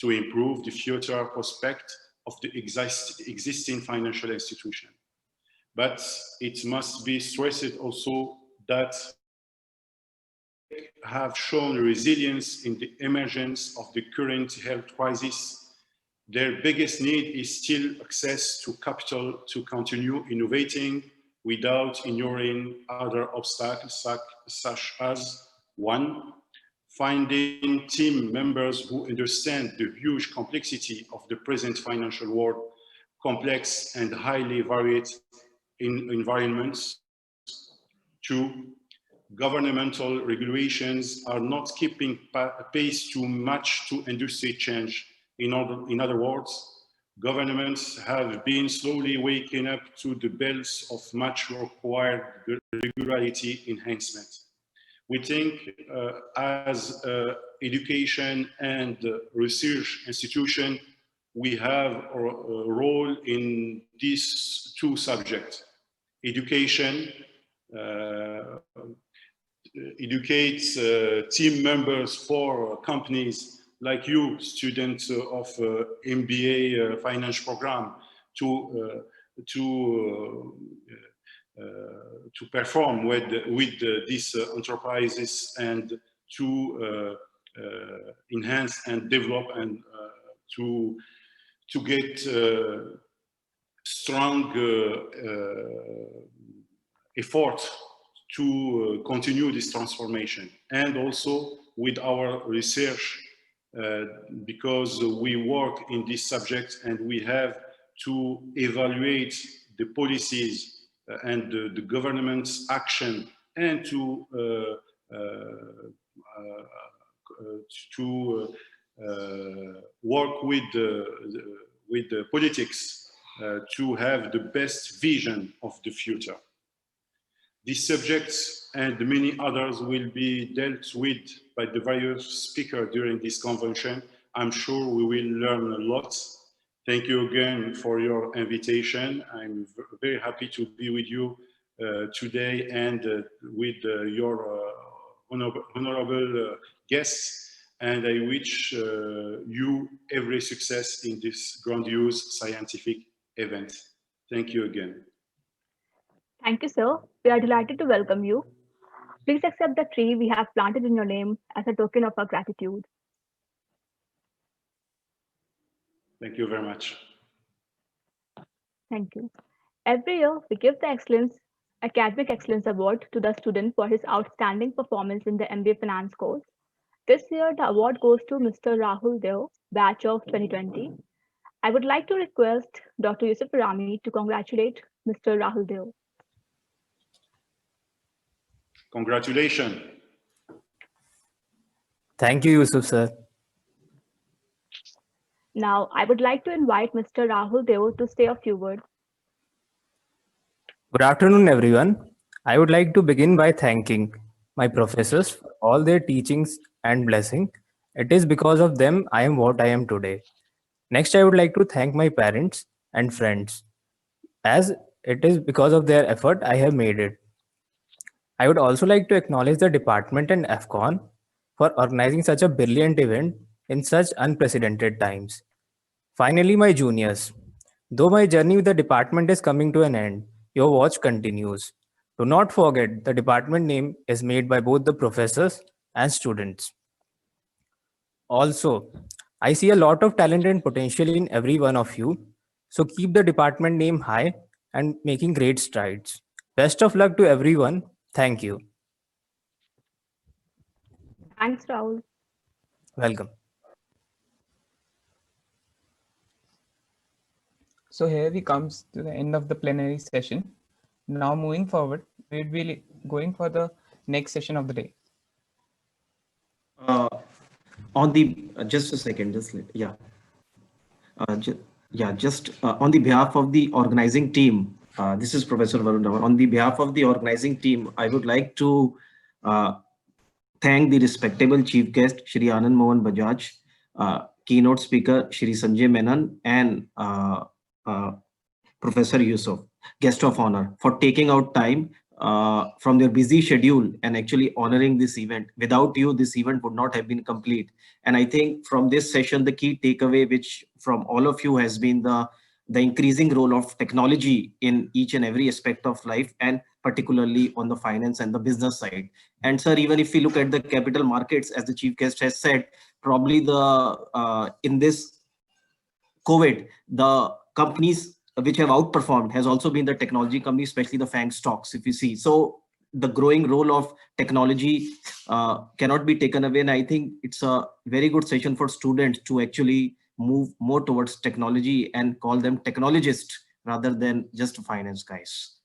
to improve the future prospect of the existing financial institution. But it must be stressed also that have shown resilience in the emergence of the current health crisis. Their biggest need is still access to capital to continue innovating without ignoring other obstacles, such as one, finding team members who understand the huge complexity of the present financial world, complex and highly varied in environments. Two, governmental regulations are not keeping pace too much to industry change. In other words, governments have been slowly waking up to the bells of much required regularity enhancement. We think as education and research institution, we have a role in these two subjects. Education educates team members for companies like you, students of MBA finance program, to perform with these enterprises and to enhance and develop and to get strong effort to continue this transformation, and also with our research, because we work in this subject and we have to evaluate the policies and the government's action, and to work with the politics to have the best vision of the future. These subjects and many others will be dealt with by the various speakers during this convention. I'm sure we will learn a lot. Thank you again for your invitation. I'm very happy to be with you today and with your honorable guests. And I wish you every success in this grandiose scientific event. Thank you again. Thank you, sir. We are delighted to welcome you. Please accept the tree we have planted in your name as a token of our gratitude. Thank you very much. Thank you. Every year, we give the Academic Excellence Award to the student for his outstanding performance in the MBA Finance course. This year, the award goes to Mr. Rahul Deo, batch of 2020. I would like to request Dr. Yusuf Rami to congratulate Mr. Rahul Deo. Congratulations. Thank you, Yusuf, sir. Now, I would like to invite Mr. Rahul Deo to say a few words. Good afternoon, everyone. I would like to begin by thanking my professors for all their teachings and blessing. It is because of them I am what I am today. Next, I would like to thank my parents and friends, as it is because of their effort I have made it. I would also like to acknowledge the department and AFCON for organizing such a brilliant event in such unprecedented times. Finally, my juniors, though my journey with the department is coming to an end, your watch continues. Do not forget the department name is made by both the professors and students. Also, I see a lot of talent and potential in every one of you, so keep the department name high and making great strides. Best of luck to everyone. Thank you. Thanks, Rahul. Welcome. So here we comes to the end of the plenary session. Now moving forward, we'll be going for the next session of the day. On the just a second, on the behalf of the organizing team, this is Professor Varun Raman. On the behalf of the organizing team, I would like to thank the respectable chief guest, Shri Anand Mohan Bajaj, keynote speaker, Shri Sanjay Menon, and Professor Yusuf, guest of honor, for taking out time from their busy schedule and actually honoring this event. Without you, this event would not have been complete. And I think from this session, the key takeaway, which from all of you, has been the increasing role of technology in each and every aspect of life, and particularly on the finance and the business side. And sir, even if we look at the capital markets, as the chief guest has said, probably in this COVID, the companies which have outperformed has also been the technology companies, especially the FANG stocks, if you see. So the growing role of technology cannot be taken away. And I think it's a very good session for students to actually move more towards technology and call them technologists rather than just finance guys.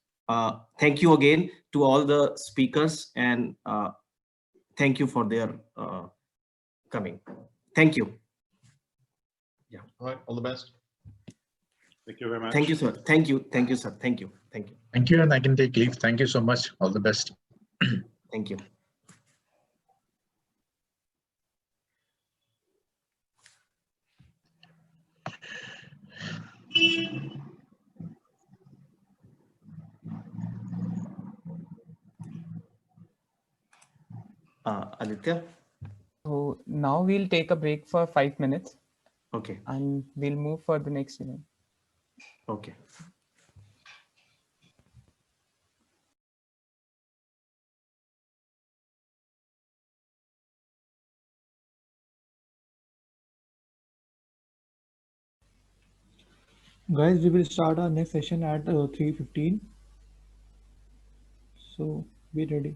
Thank you again to all the speakers, and thank you for their coming. Thank you. Yeah. All right. All the best. Thank you very much. Thank you, sir. Thank you. Thank you, sir. Thank you. Thank you. Thank you. And I can take leave. Thank you so much. All the best. Thank you. Aditya? So now we'll take a break for 5 minutes Okay. and we'll move for the next event. Okay. Guys, we will start our next session at 3:15. So be ready.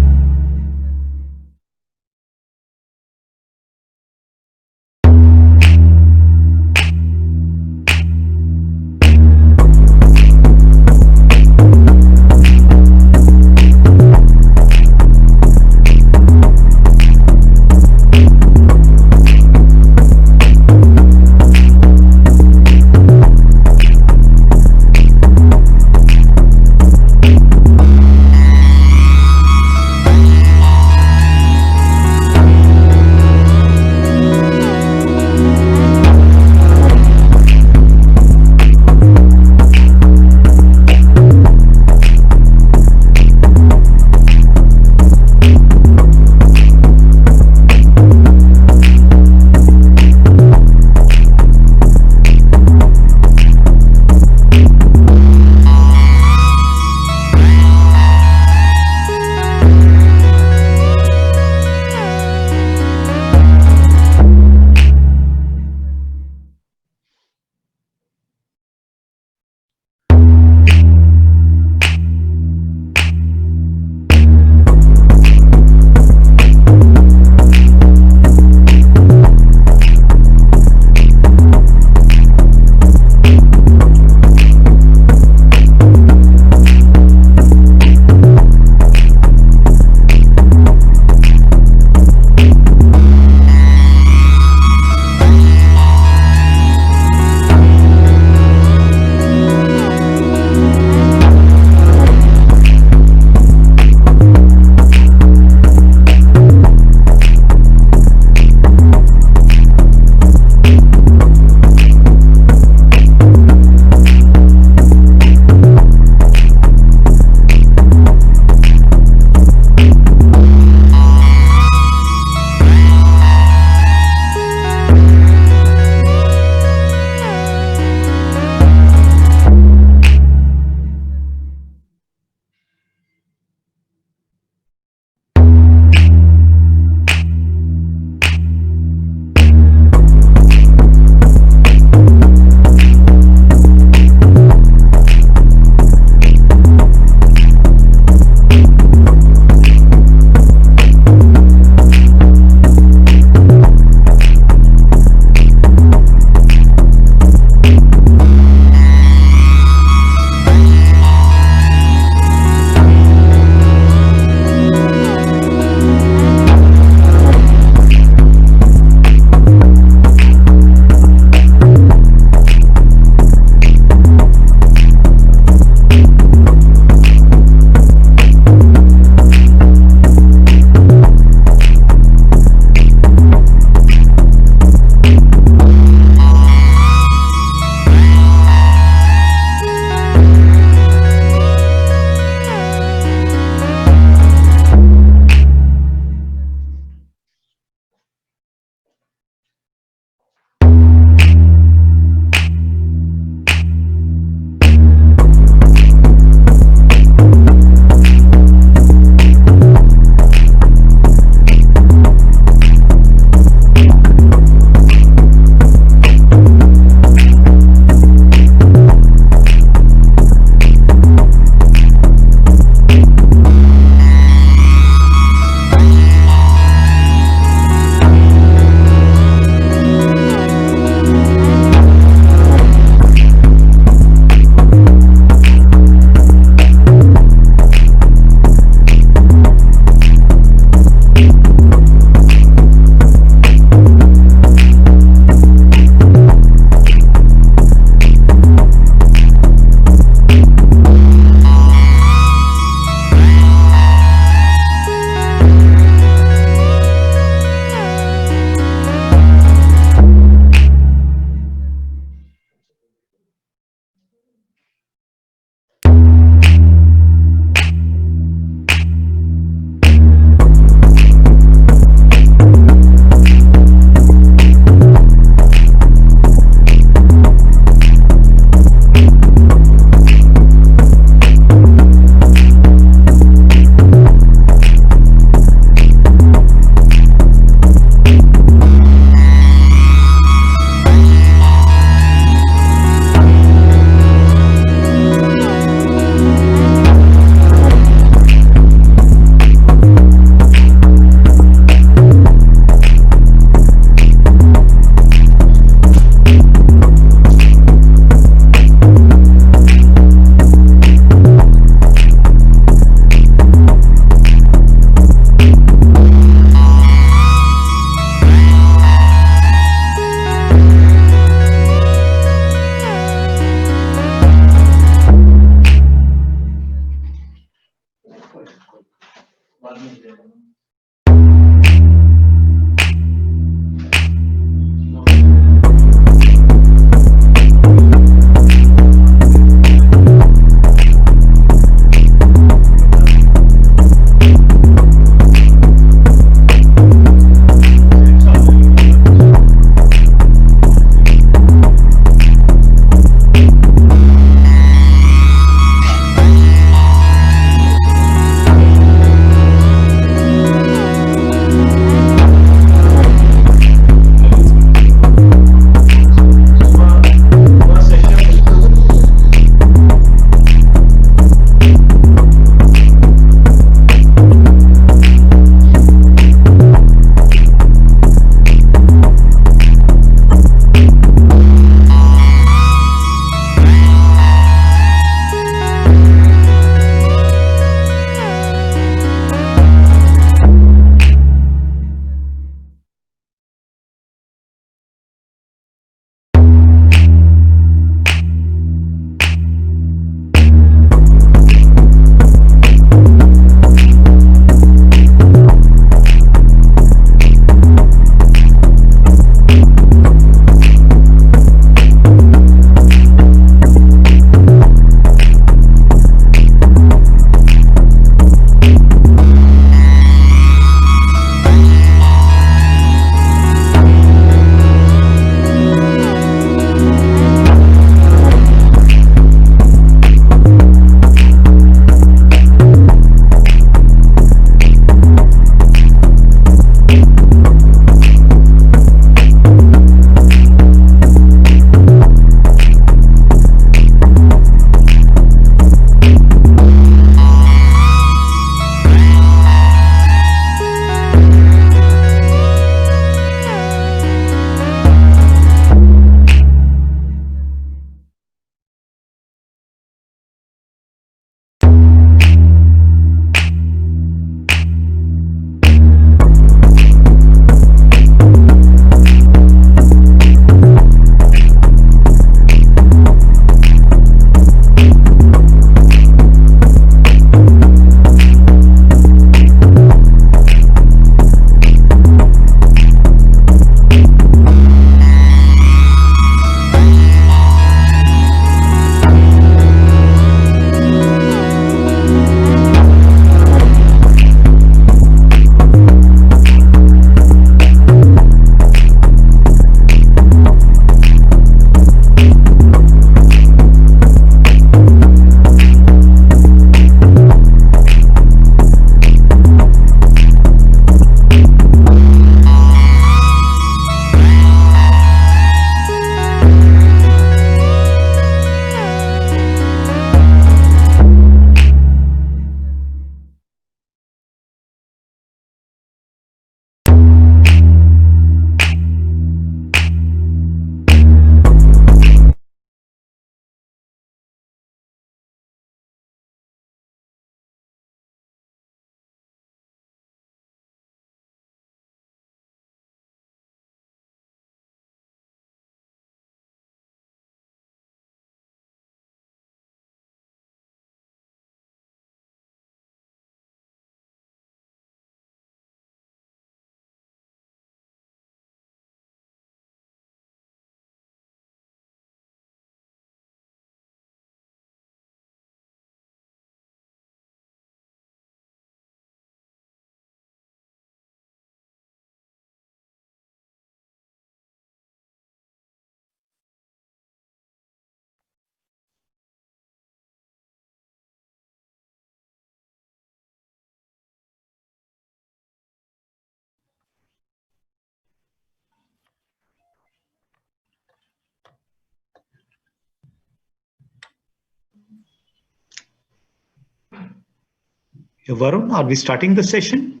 Varun, are we starting the session?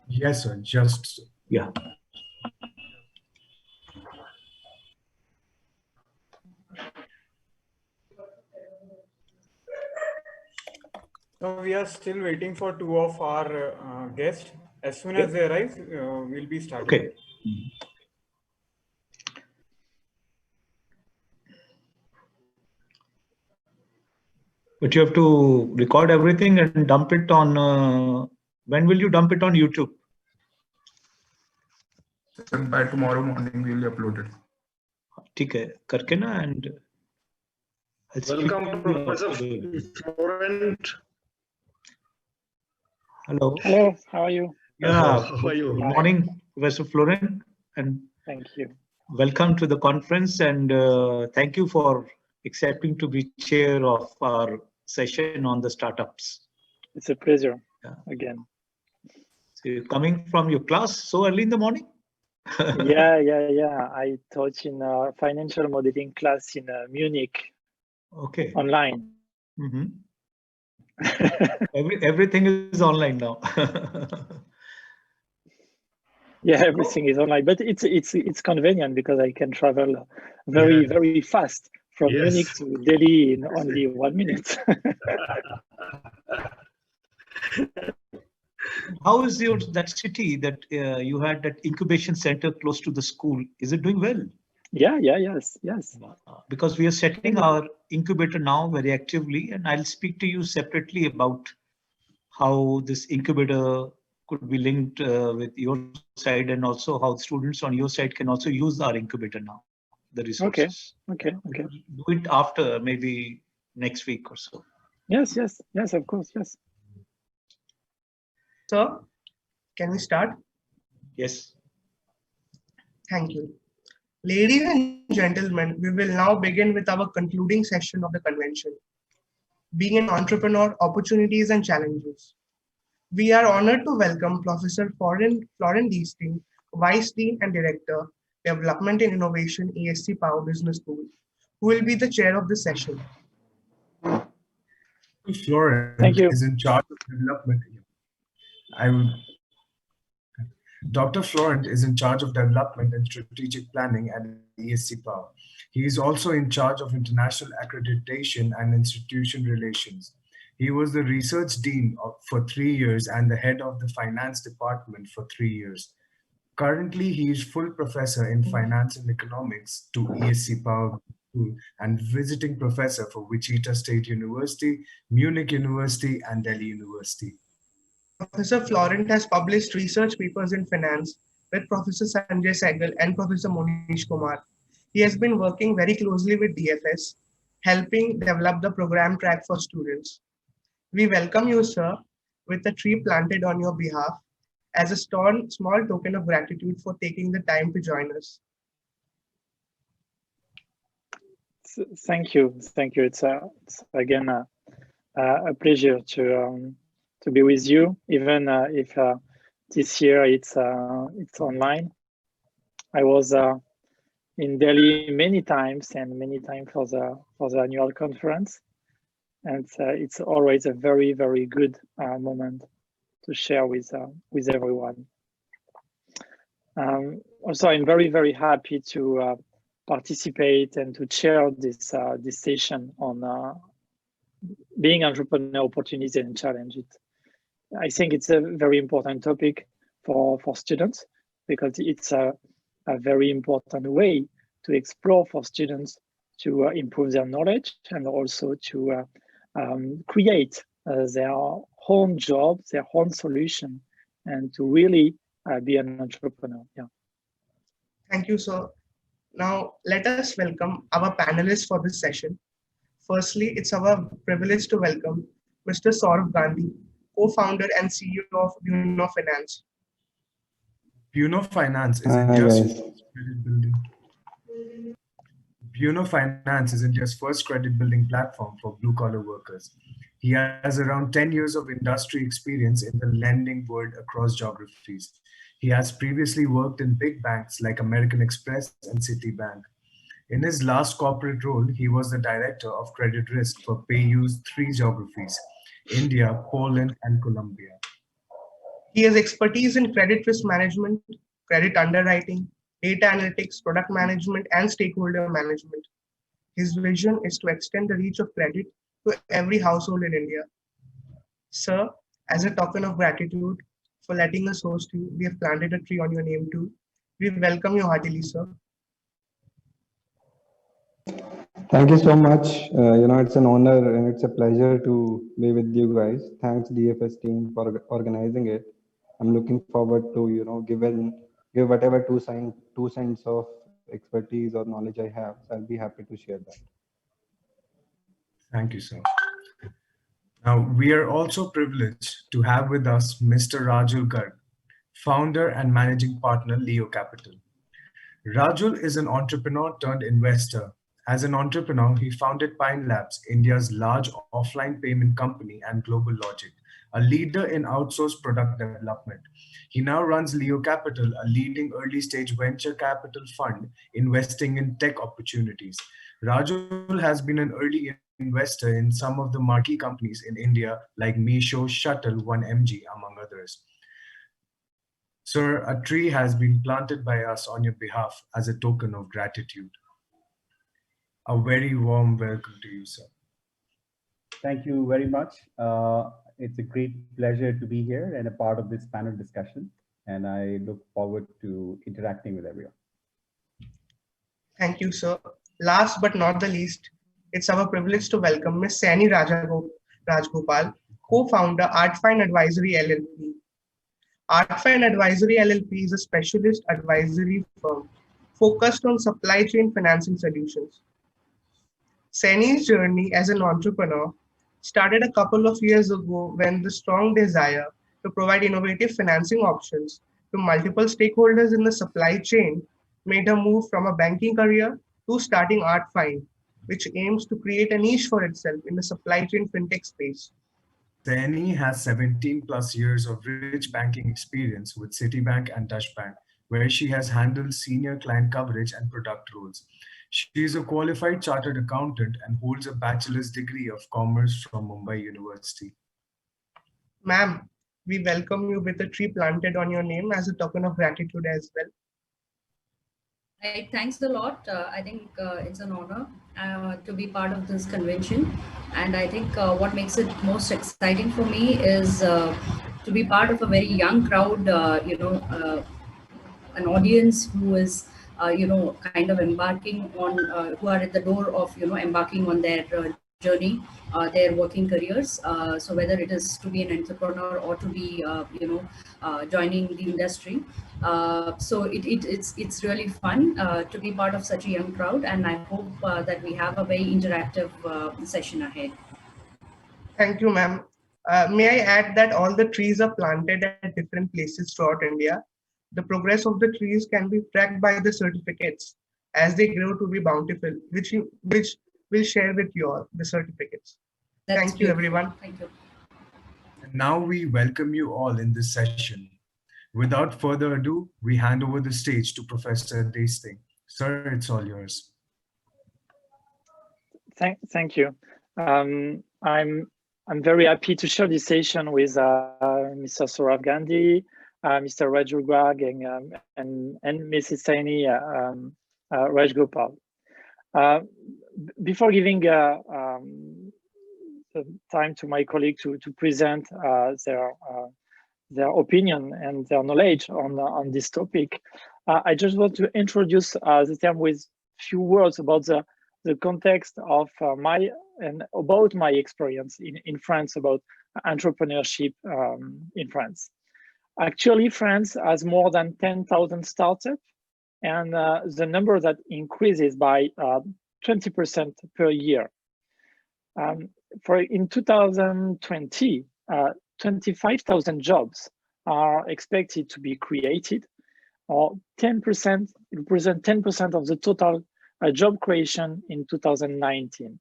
Yes, sir. Just Yeah. So we are still waiting for two of our guests. As soon as they arrive, we'll be starting. Okay. But you have to record everything and dump it on. When will you dump it on YouTube? by tomorrow morning we'll upload it. ठीक है करके ना and Welcome, Professor Florent. Hello. Hello, how are you? Yeah. How are you? Good morning, Professor Florent, and Thank you. welcome to the conference. And thank you for accepting to be chair of our session on the startups. It's a pleasure. Yeah. Again. So you're coming from your class so early in the morning? Yeah. I taught in a financial modeling class in Munich. Okay. Online. Mm-hmm. Everything is online now. Yeah, everything is online, but it's convenient because I can travel very fast from Munich to Delhi in only 1 minute. How is that city that you had that incubation center close to the school? Is it doing well? Yes. Because we are setting our incubator now very actively, and I'll speak to you separately about how this incubator could be linked with your side, and also how students on your side can also use our incubator now, the resources. Okay. Do it after maybe next week or so. Yes, of course, yes. Sir, can we start? Yes. Thank you. Ladies and gentlemen, we will now begin with our concluding session of the convention. Being an entrepreneur, opportunities and challenges. We are honored to welcome Professor Florent Deasting, Vice Dean and Director, Development and Innovation, ESC Power Business School, who will be the chair of the session. Florent is in charge of development. Dr. Florent is in charge of development and strategic planning at ESC Power. He is also in charge of international accreditation and institution relations. He was the research dean for 3 years and the head of the finance department for 3 years. Currently, he is full professor in finance and economics to ESC Power School and visiting professor for Wichita State University, Munich University, and Delhi University. Professor Florent has published research papers in finance with Professor Sanjay Sehgal and Professor Monish Kumar. He has been working very closely with DFS, helping develop the program track for students. We welcome you, sir, with a tree planted on your behalf as a small token of gratitude for taking the time to join us. Thank you. It's again a pleasure to be with you, even if this year it's online. I was in Delhi many times for the annual conference, and it's always a very good moment to share with everyone. Also, I'm very happy to participate and to chair this session on being entrepreneur, opportunities and challenges. I think it's a very important topic for students because it's a very important way to explore for students to improve their knowledge and also to create their own job, their own solution, and to really be an entrepreneur. Yeah. Thank you, sir. Now, let us welcome our panelists for this session. Firstly, it's our privilege to welcome Mr. Saurav Gandhi, co-founder and CEO of Buno Finance. Buno Finance isn't just credit building. Buno Finance is India's first credit building platform for blue-collar workers. He has around 10 years of industry experience in the lending world across geographies. He has previously worked in big banks like American Express and Citibank. In his last corporate role, he was the director of credit risk for PayU's 3 geographies. India, Poland, and Colombia. He has expertise in credit risk management, credit underwriting, data analytics, product management, and stakeholder management. His vision is to extend the reach of credit to every household in India. Sir, as a token of gratitude for letting us host you, we have planted a tree on your name too. We welcome you heartily, sir. Thank you so much. It's an honor and it's a pleasure to be with you guys. Thanks DFS team for organizing it. I'm looking forward to give whatever two cents of expertise or knowledge I have. So I'll be happy to share that. Thank you, sir. Now, we are also privileged to have with us Mr. Rajul Garg, founder and managing partner, Leo Capital. Rajul is an entrepreneur turned investor. As an entrepreneur, he founded Pine Labs, India's large offline payment company, and Global Logic, a leader in outsourced product development. He now runs Leo Capital, a leading early-stage venture capital fund investing in tech opportunities. Rajul has been an early investor in some of the marquee companies in India like Meesho, Shuttle, 1MG, among others. Sir, a tree has been planted by us on your behalf as a token of gratitude. A very warm welcome to you, sir. Thank you very much. It's a great pleasure to be here and a part of this panel discussion, and I look forward to interacting with everyone. Thank you, sir. Last but not the least, it's our privilege to welcome Ms. Saini Rajgopal, co-founder Artfine Advisory LLP. Artfine Advisory LLP is a specialist advisory firm focused on supply chain financing solutions. Saini's journey as an entrepreneur started a couple of years ago when the strong desire to provide innovative financing options to multiple stakeholders in the supply chain made her move from a banking career to starting Artfine, which aims to create a niche for itself in the supply chain fintech space. Saini has 17 plus years of rich banking experience with Citibank and Dutch Bank, where she has handled senior client coverage and product roles. She is a qualified chartered accountant and holds a bachelor's degree of commerce from Mumbai University. Ma'am, we welcome you with a tree planted on your name as a token of gratitude as well. Right, thanks a lot. I think it's an honor to be part of this convention. And I think what makes it most exciting for me is to be part of a very young crowd, an audience who is, kind of embarking on, who are at the door of, embarking on their journey, their working careers. So whether it is to be an entrepreneur or to be, joining the industry. So it's really fun to be part of such a young crowd, and I hope that we have a very interactive session ahead. Thank you, ma'am. May I add that all the trees are planted at different places throughout India. The progress of the trees can be tracked by the certificates as they grow to be bountiful, which we'll share with you all, the certificates. Thank you, everyone. Thank you. And now we welcome you all in this session. Without further ado, we hand over the stage to Professor Desting. Sir, it's all yours. Thank you. I'm very happy to share this session with Mr. Saurav Gandhi, Mr. Rajul Garg, and Mrs. Saini Rajgopal. Before giving the time to my colleague to present their opinion and their knowledge on this topic, I just want to introduce the term with few words about the context of about my experience in France about entrepreneurship in France. Actually, France has more than 10,000 startups, and the number that increases by 20% per year. In 2020, 25,000 jobs are expected to be created, or 10%, represent 10% of the total job creation in 2019.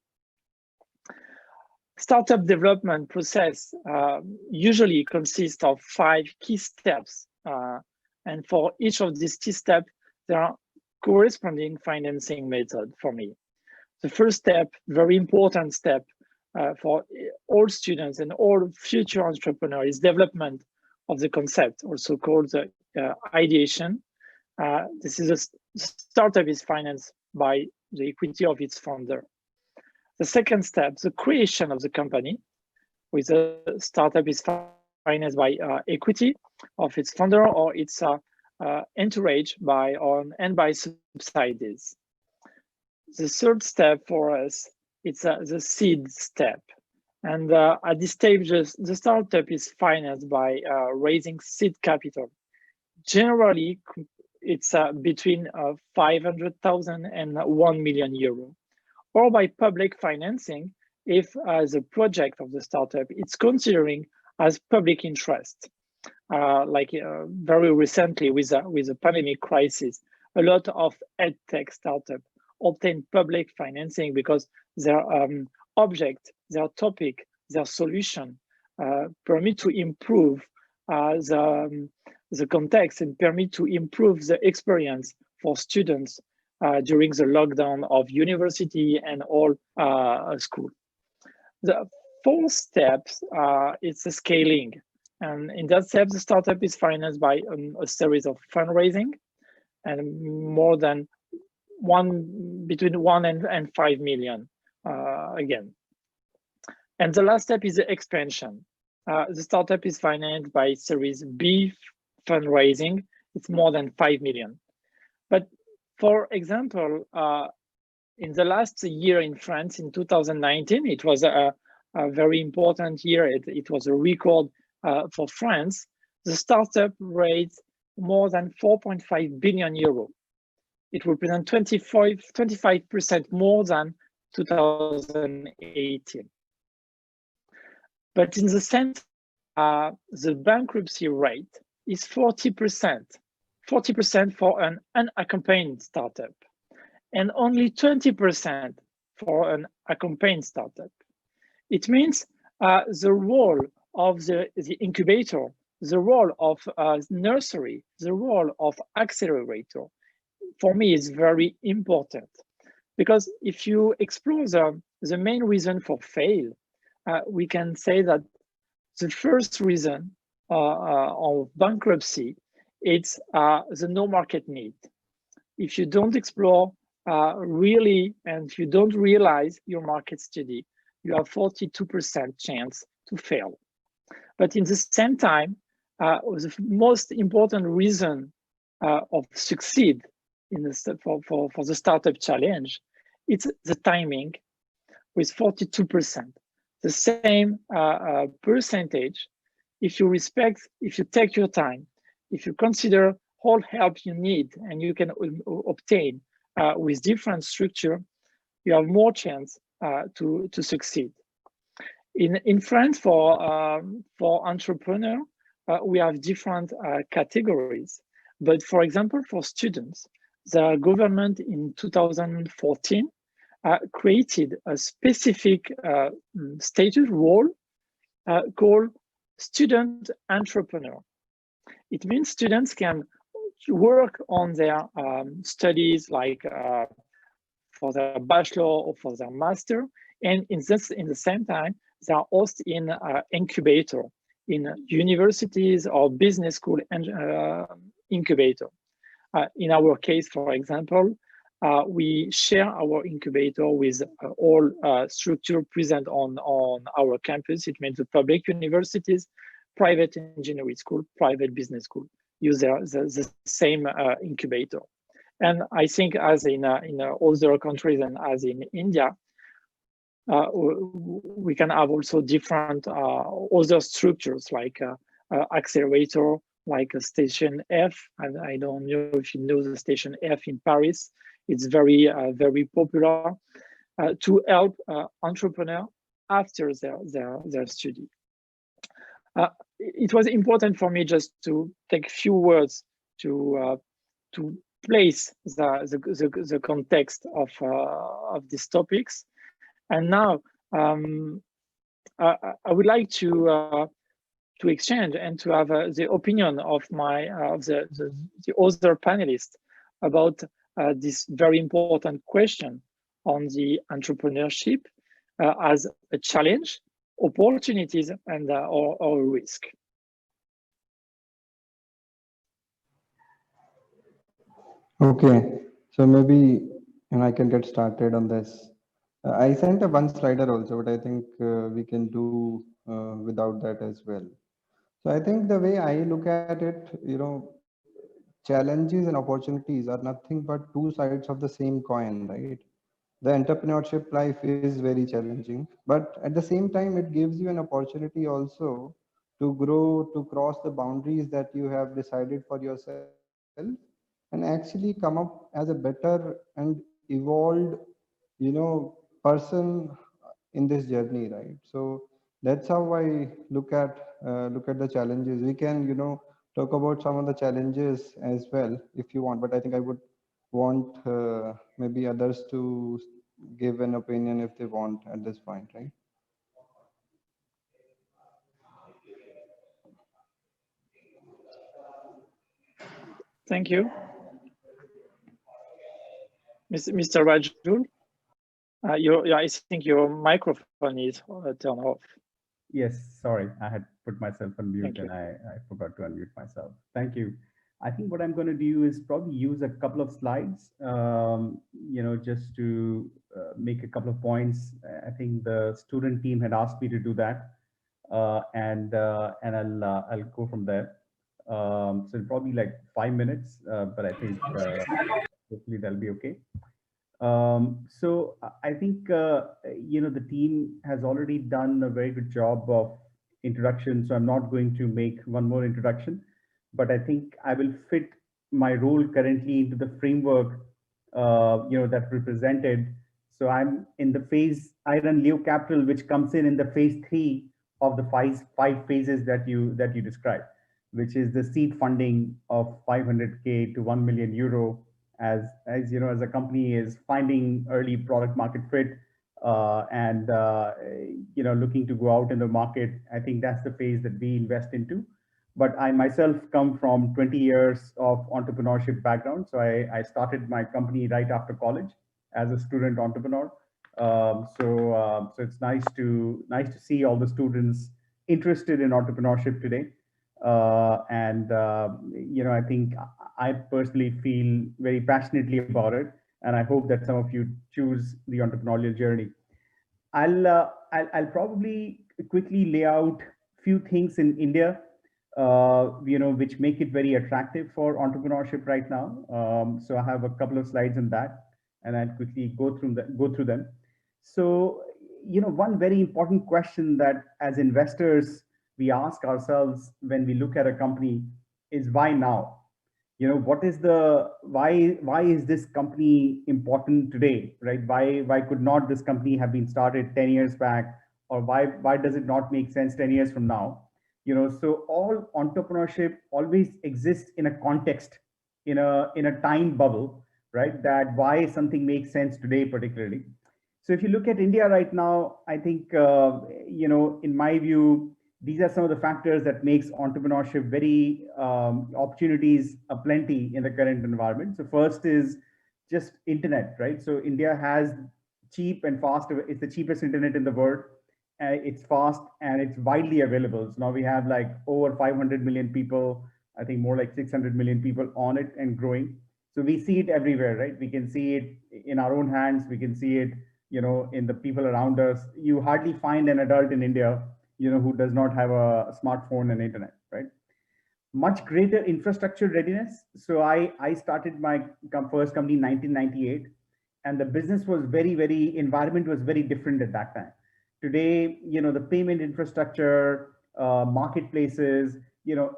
Startup development process usually consists of 5 key steps. And for each of these key steps, there are corresponding financing methods for me. The first step, very important step for all students and all future entrepreneurs is development of the concept, also called ideation. This is a startup is financed by the equity of its founder. The second step, the creation of the company, with a startup is financed by equity of its founder or its encouraged by and by subsidies. The third step for us, it's the seed step. And at this stage, the startup is financed by raising seed capital. Generally, it's between 500,000 and 1 million euro, or by public financing if the project of the startup it's considering as public interest. Like very recently with the pandemic crisis, a lot of edtech startups obtain public financing because their object, their topic, their solution permit to improve the context and permit to improve the experience for students during the lockdown of university and all school. The fourth step is the scaling. And in that step, the startup is financed by a series of fundraising and more than between 1 and 5 million again. And the last step is the expansion. The startup is financed by Series B fundraising. It's more than 5 million. But for example, in the last year in France, in 2019, it was a very important year. It was a record for France. The startup raised more than 4.5 billion euro. It represents 25% more than 2018. But in the same time, the bankruptcy rate is 40%. 40% for an unaccompanied startup, and only 20% for an accompanied startup. It means the role of the incubator, the role of nursery, the role of accelerator, for me is very important. Because if you explore the main reason for fail, we can say that the first reason of bankruptcy, it's the no market need. If you don't explore really, and if you don't realize your market study, you have 42% chance to fail. But in the same time, the most important reason of succeed in for the startup challenge, it's the timing with 42%. The same percentage, if you take your time, if you consider all help you need and you can obtain with different structure, you have more chance to succeed. In France, for entrepreneur, we have different categories. But for example, for students, the government in 2014 created a specific status role called student entrepreneur. It means students can work on their studies, like for their bachelor or for their master, and in the same time, they are hosts in incubator, in universities or business school incubator. In our case, for example, we share our incubator with all structure present on our campus. It means the public universities, private engineering school, private business school use the same incubator. And I think as in other countries and as in India, we can have also different other structures like accelerator, like a station F. And I don't know if you know the station F in Paris. It's very, very popular to help entrepreneurs after their study. It was important for me just to take a few words to place the context of these topics. And now I would like to exchange and to have the opinion of the other panelists about this very important question on the entrepreneurship as a challenge opportunities and or risk. Okay, so maybe and I can get started on this. I sent a one slider also, but I think we can do without that as well. So I think the way I look at it, challenges and opportunities are nothing but two sides of the same coin, right? The entrepreneurship life is very challenging, but at the same time, it gives you an opportunity also to grow, to cross the boundaries that you have decided for yourself, and actually come up as a better and evolved, person in this journey, right? So that's how I look at the challenges. We can, talk about some of the challenges as well if you want, but I think I would want maybe others to give an opinion if they want at this point, right? Thank you. Mr. Rajul, I think your microphone is turned off. Yes, sorry, I had put myself on mute and I forgot to unmute myself. Thank you. I think what I'm going to do is probably use a couple of slides, just to make a couple of points. I think the student team had asked me to do that, and I'll go from there. So probably like 5 minutes, but I think hopefully that'll be okay. So I think, the team has already done a very good job of introduction. So I'm not going to make one more introduction, but I think I will fit my role currently into the framework, that represented. So I'm in the phase, I run Leo Capital, which comes in the phase 3 of the five phases that you described, which is the seed funding of 500K to 1 million euro, as a company is finding early product market fit, and looking to go out in the market. I think that's the phase that we invest into. But I myself come from 20 years of entrepreneurship background. So I started my company right after college as a student entrepreneur. So it's nice to see all the students interested in entrepreneurship today. I think I personally feel very passionately about it, and I hope that some of you choose the entrepreneurial journey. I'll probably quickly lay out few things in India, which make it very attractive for entrepreneurship right now. So I have a couple of slides on that, and I'll quickly go through them. So, one very important question that as investors we ask ourselves when we look at a company is why now? What is the why is this company important today, right? Why could not this company have been started 10 years back, or why does it not make sense 10 years from now? So all entrepreneurship always exists in a context, in a time bubble, right? That why something makes sense today particularly. So if you look at India right now, I think, in my view, these are some of the factors that makes entrepreneurship very opportunities aplenty in the current environment. So first is just internet, right? So India has cheap and fast, it's the cheapest internet in the world. It's fast and it's widely available. So now we have like over 500 million people, I think more like 600 million people on it and growing. So we see it everywhere, right? We can see it in our own hands. We can see it, in the people around us. You hardly find an adult in India, who does not have a smartphone and internet, right? Much greater infrastructure readiness. So I started my first company in 1998, and the business was very environment was very different at that time. Today, the payment infrastructure, marketplaces,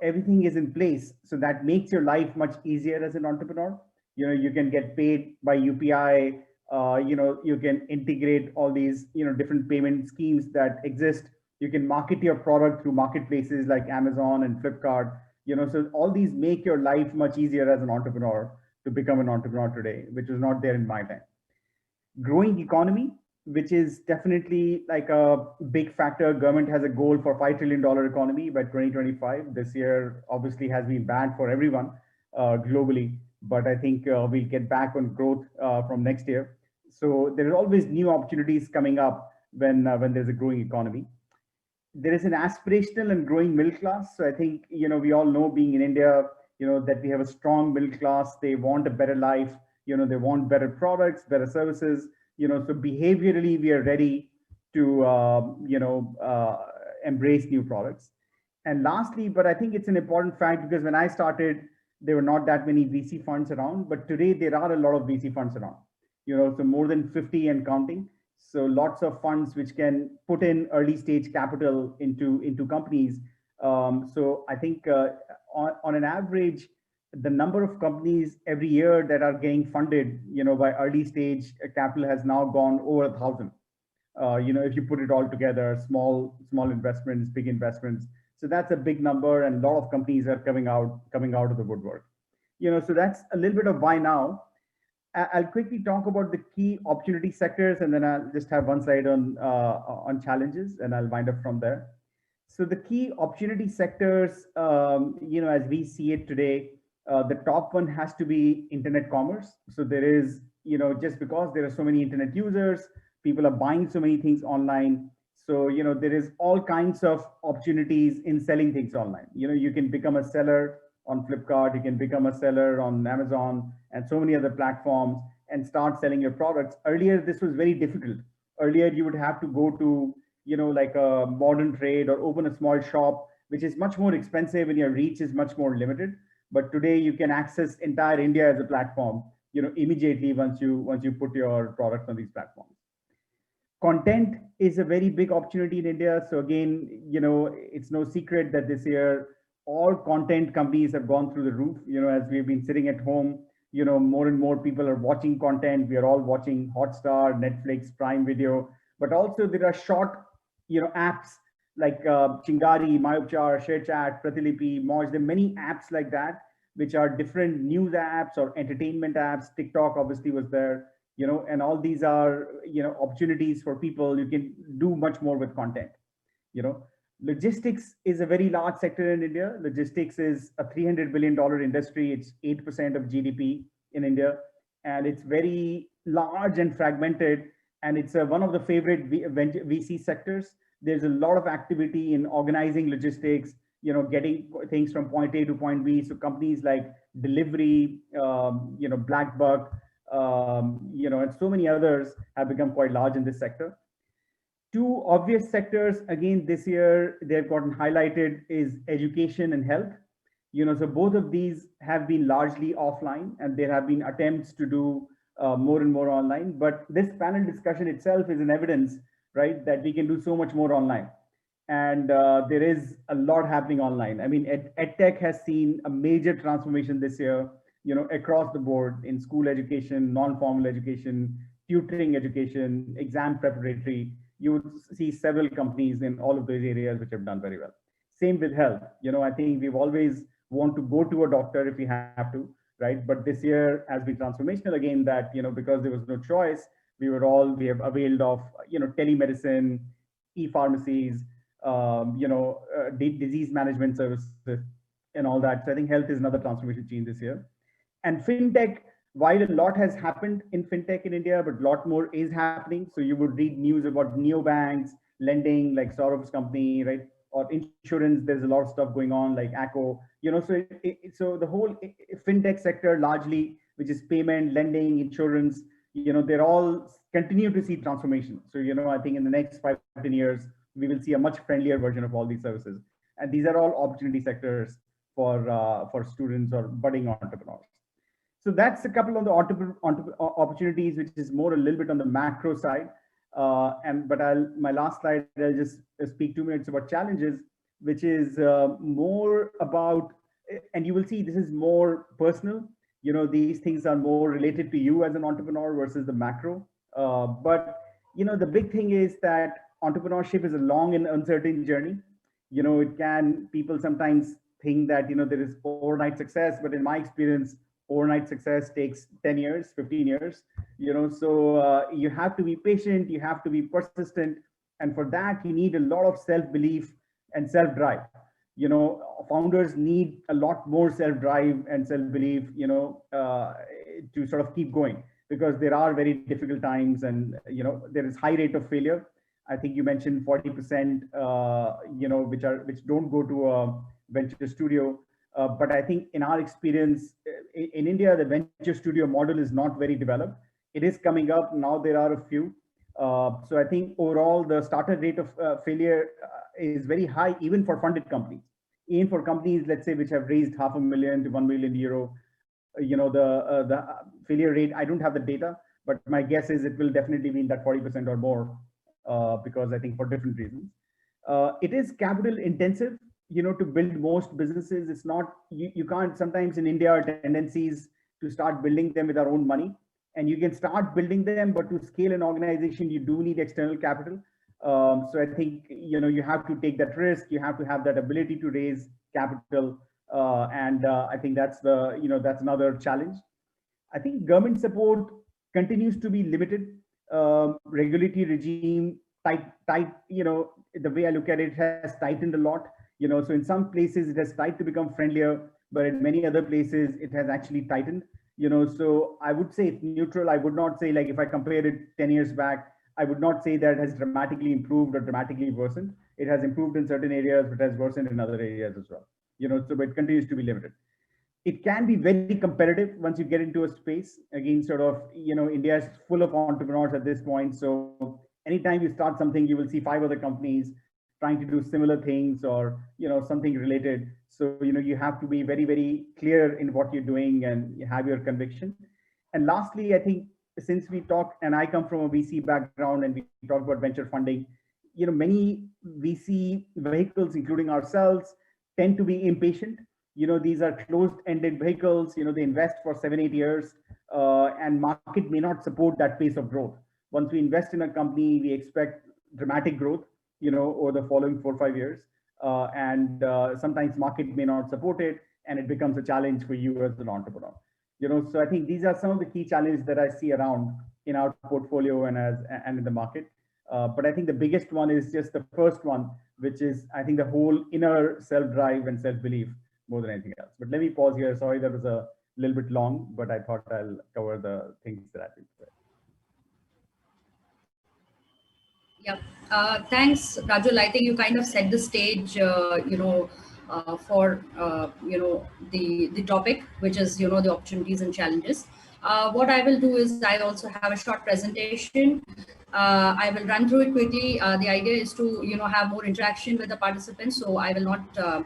everything is in place. So that makes your life much easier as an entrepreneur. You can get paid by UPI. You can integrate all these, different payment schemes that exist. You can market your product through marketplaces like Amazon and Flipkart. So all these make your life much easier as an entrepreneur to become an entrepreneur today, which was not there in my time. Growing economy, which is definitely like a big factor. Government has a goal for $5 trillion economy by 2025. This year obviously has been bad for everyone globally, but I think we'll get back on growth from next year. So there are always new opportunities coming up when there's a growing economy. there is an aspirational and growing middle class. So I think, we all know, being in India, that we have a strong middle class. They want a better life, they want better products, better services, so behaviorally we are ready to, embrace new products. And lastly, but I think it's an important fact, because when I started, there were not that many VC funds around, but today there are a lot of VC funds around, so more than 50 and counting. So lots of funds which can put in early stage capital into companies. So I think on an average, the number of companies every year that are getting funded, by early stage capital has now gone over 1,000. If you put it all together, small investments, big investments. So that's a big number, and a lot of companies are coming out of the woodwork. So that's a little bit of why now. I'll quickly talk about the key opportunity sectors, and then I'll just have one slide on challenges, and I'll wind up from there. So the key opportunity sectors, as we see it today, the top one has to be internet commerce. So there is, just because there are so many internet users, people are buying so many things online. So, there is all kinds of opportunities in selling things online. You can become a seller on Flipkart, you can become a seller on Amazon and so many other platforms and start selling your products. Earlier, this was very difficult. Earlier, you would have to go to, like a modern trade or open a small shop, which is much more expensive and your reach is much more limited. But today you can access entire India as a platform, immediately once you put your products on these platforms. Content is a very big opportunity in India. So again, it's no secret that this year, all content companies have gone through the roof. As we've been sitting at home, more and more people are watching content. We are all watching Hotstar, Netflix, Prime Video, but also there are short, apps like Chingari, Mayupchar, ShareChat, Pratilipi, Moj. There are many apps like that, which are different news apps or entertainment apps. TikTok obviously was there, and all these are, opportunities for people. You can do much more with content. Logistics is a very large sector in India. Logistics is a $300 billion industry. It's 8% of GDP in India, and it's very large and fragmented. And it's one of the favorite VC sectors. There's a lot of activity in organizing logistics, getting things from point A to point B. So companies like Delivery, Blackbuck, and so many others have become quite large in this sector. Two obvious sectors, again, this year they've gotten highlighted, is education and health. So both of these have been largely offline, and there have been attempts to do more and more online. But this panel discussion itself is an evidence, right, that we can do so much more online. And there is a lot happening online. I mean, EdTech has seen a major transformation this year, across the board in school education, non-formal education, tutoring education, exam preparatory. You would see several companies in all of those areas which have done very well. Same with health. I think we've always want to go to a doctor if we have to, right? But this year has been transformational again, that, because there was no choice, we have availed of, telemedicine, e-pharmacies, disease management services and all that. So I think health is another transformation change this year. And fintech, while a lot has happened in fintech in India, but a lot more is happening. So you would read news about neobanks, lending, like Saurav's company, right? Or insurance, there's a lot of stuff going on, like ACO. So the whole fintech sector largely, which is payment, lending, insurance, they're all continue to see transformation. So, I think in the next 5 to 10 years, we will see a much friendlier version of all these services. And these are all opportunity sectors for students or budding entrepreneurs. So that's a couple of the opportunities, which is more a little bit on the macro side. But my last slide, I'll just speak 2 minutes about challenges, which is more about, and you will see this is more personal. These things are more related to you as an entrepreneur versus the macro. But the big thing is that entrepreneurship is a long and uncertain journey. People sometimes think that there is overnight success, but in my experience, overnight success takes 10 years, 15 years, so you have to be patient, you have to be persistent. And for that, you need a lot of self-belief and self-drive. Founders need a lot more self-drive and self-belief, to sort of keep going, because there are very difficult times and, there is high rate of failure. I think you mentioned 40%, which don't go to a venture studio. But I think in our experience in India, the venture studio model is not very developed. It is coming up now. There are a few. So I think overall the starter rate of failure is very high, even for funded companies. Even for companies, let's say, which have raised €500,000 to €1 million, the failure rate, I don't have the data, but my guess is it will definitely be in that 40% or more, because I think for different reasons. It is capital intensive, to build most businesses. It's not, you can't, sometimes in India, our tendencies to start building them with our own money, and you can start building them, but to scale an organization, you do need external capital. So I think, you have to take that risk. You have to have that ability to raise capital. And I think that's that's another challenge. I think government support continues to be limited. Regulatory regime tight, the way I look at it, has tightened a lot. So in some places it has tried to become friendlier, but in many other places it has actually tightened. So I would say it's neutral. I would not say, like, if I compare it 10 years back, I would not say that it has dramatically improved or dramatically worsened. It has improved in certain areas, but has worsened in other areas as well. So but it continues to be limited. It can be very competitive once you get into a space. Again, sort of, India is full of entrepreneurs at this point. So anytime you start something, you will see 5 other companies trying to do similar things, or, something related. So, you have to be very, very clear in what you're doing and you have your conviction. And lastly, I think, since we talk, and I come from a VC background, and we talk about venture funding, many VC vehicles, including ourselves, tend to be impatient. These are closed-ended vehicles. They invest for 7-8 years, and market may not support that pace of growth. Once we invest in a company, we expect dramatic growth, over the following 4 or 5 years. And sometimes market may not support it, and it becomes a challenge for you as an entrepreneur. So I think these are some of the key challenges that I see around in our portfolio and in the market. But I think the biggest one is just the first one, which is, I think, the whole inner self-drive and self-belief more than anything else. But let me pause here. Sorry, that was a little bit long, but I thought I'll cover the things that I think. Yeah, thanks, Rajul. I think you kind of set the stage, for the topic, which is the opportunities and challenges. What I will do is, I also have a short presentation. I will run through it quickly. The idea is to have more interaction with the participants, so I will not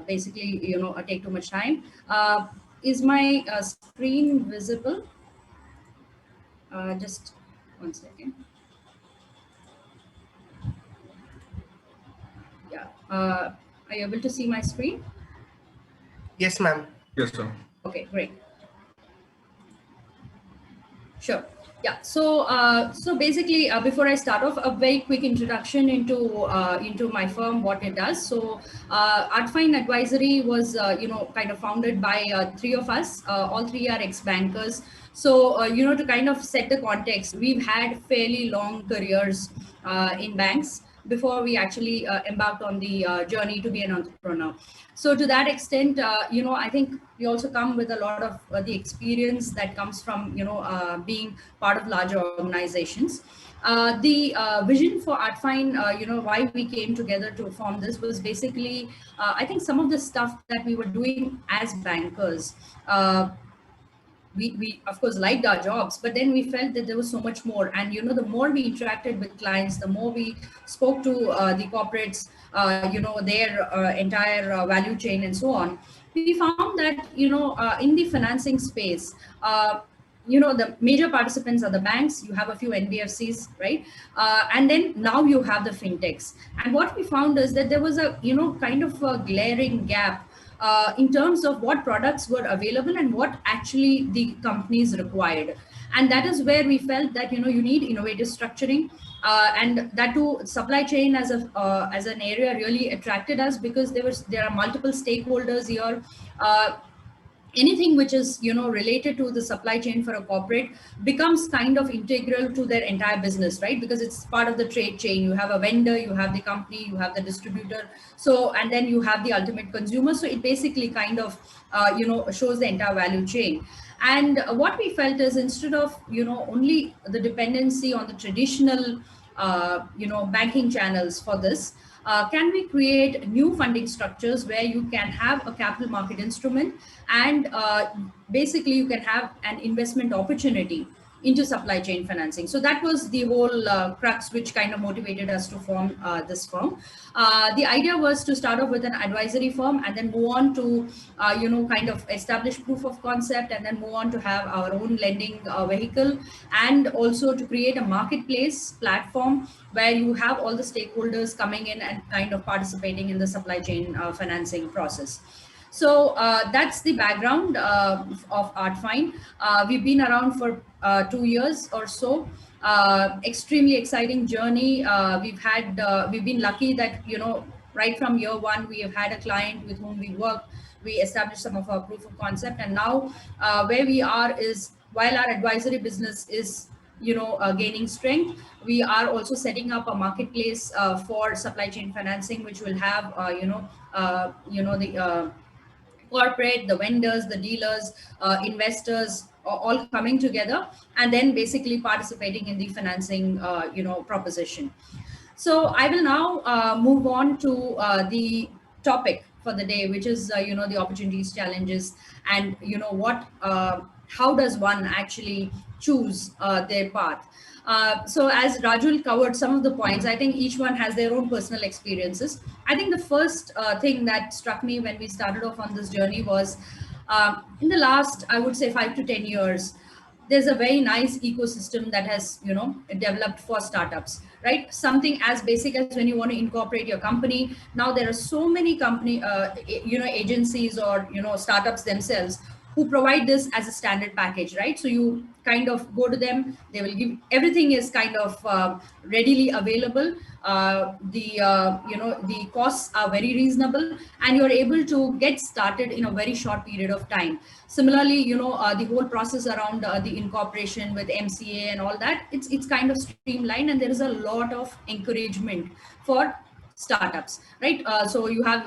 basically take too much time. Is my screen visible? Just one second. Yeah. Are you able to see my screen? Yes, ma'am. Yes, sir. Okay, great. Sure. Yeah. So basically, before I start off, a very quick introduction into my firm, what it does. So Artfine Advisory was kind of founded by 3 of us. All 3 are ex-bankers. So to kind of set the context, we've had fairly long careers in banks before we actually embarked on the journey to be an entrepreneur. So to that extent, I think we also come with a lot of the experience that comes from, being part of larger organizations. The vision for Artfine, why we came together to form this was basically, I think some of the stuff that we were doing as bankers, we of course liked our jobs, but then we felt that there was so much more. And the more we interacted with clients, the more we spoke to the corporates, their entire value chain and so on, we found that in the financing space, the major participants are the banks. You have a few NBFCs, right? And then now you have the fintechs. And what we found is that there was a kind of a glaring gap in terms of what products were available and what actually the companies required. And that is where we felt that you need innovative structuring, and that too, supply chain as an area really attracted us, because there are multiple stakeholders here. Anything which is related to the supply chain for a corporate becomes kind of integral to their entire business, right? Because it's part of the trade chain. You have a vendor, you have the company, you have the distributor, so, and then you have the ultimate consumer. So it basically kind of shows the entire value chain. And what we felt is, instead of only the dependency on the traditional banking channels for this? Can we create new funding structures where you can have a capital market instrument and basically you can have an investment opportunity into supply chain financing? So that was the whole crux which kind of motivated us to form this firm. The idea was to start off with an advisory firm and then move on to, kind of establish proof of concept and then move on to have our own lending vehicle, and also to create a marketplace platform where you have all the stakeholders coming in and kind of participating in the supply chain financing process. So that's the background of ArtFind. We've been around for 2 years or so. Extremely exciting journey. We've been lucky that, right from year one, we have had a client with whom we work. We established some of our proof of concept, and now where we are is, while our advisory business is gaining strength, we are also setting up a marketplace for supply chain financing, which will have the corporate, the vendors, the dealers, investors, all coming together and then basically participating in the financing proposition. So I will now move on to the topic for the day, which is the opportunities, challenges, and how does one actually choose their path. So as Rajul covered some of the points, I think each one has their own personal experiences. I think the first thing that struck me when we started off on this journey was in the last, I would say, 5 to 10 years, there's a very nice ecosystem that has developed for startups, right? Something as basic as when you want to incorporate your company. Now there are so many company agencies or startups themselves who provide this as a standard package, right? So you kind of go to them, they will give, everything is kind of readily available. The costs are very reasonable, and you're able to get started in a very short period of time. Similarly, the whole process around the incorporation with MCA and all that, it's kind of streamlined, and there is a lot of encouragement for startups, right? So you have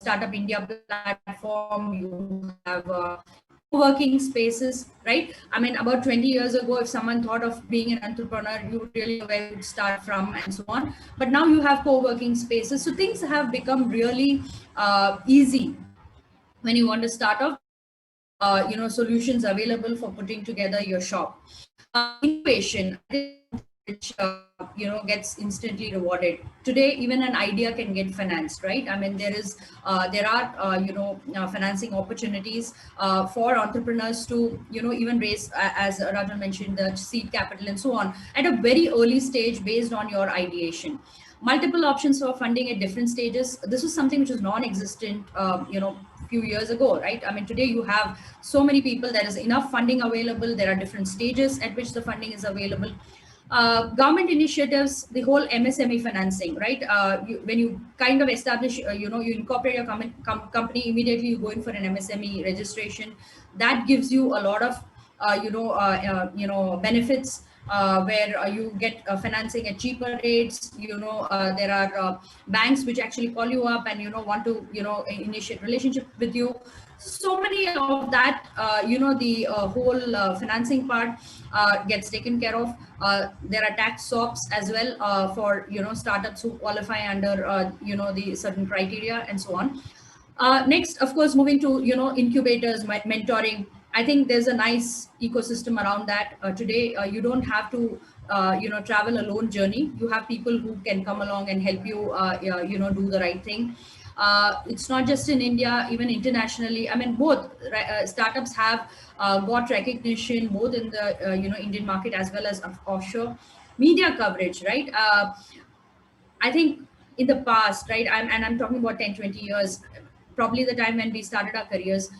Startup India platform, you have co-working spaces, right? I mean, about 20 years ago, if someone thought of being an entrepreneur, you would really know where you'd start from and so on. But now you have co-working spaces. So things have become really easy when you want to start off. Solutions available for putting together your shop. Innovation, which gets instantly rewarded. Today, even an idea can get financed, right? I mean, there are financing opportunities for entrepreneurs to even raise, as Rajal mentioned, the seed capital and so on at a very early stage based on your ideation. Multiple options for funding at different stages. This was something which was non-existent few years ago, right? I mean, today you have so many people, there is enough funding available, there are different stages at which the funding is available. Government initiatives, the whole MSME financing, right? When you kind of establish, you incorporate your company, immediately you go in for an MSME registration. That gives you a lot of, benefits where you get financing at cheaper rates. There are banks which actually call you up and want to initiate relationship with you. So many of that, the whole financing part gets taken care of. There are tax SOPs as well for startups who qualify under the certain criteria and so on. Next, of course, moving to incubators, mentoring. I think there's a nice ecosystem around that. Today, you don't have to travel a lone journey. You have people who can come along and help you do the right thing. It's not just in India, even internationally. I mean, both startups have got recognition both in the Indian market as well as offshore. Media coverage, right? I think in the past, right, I'm talking about 10, 20 years, probably the time when we started our careers,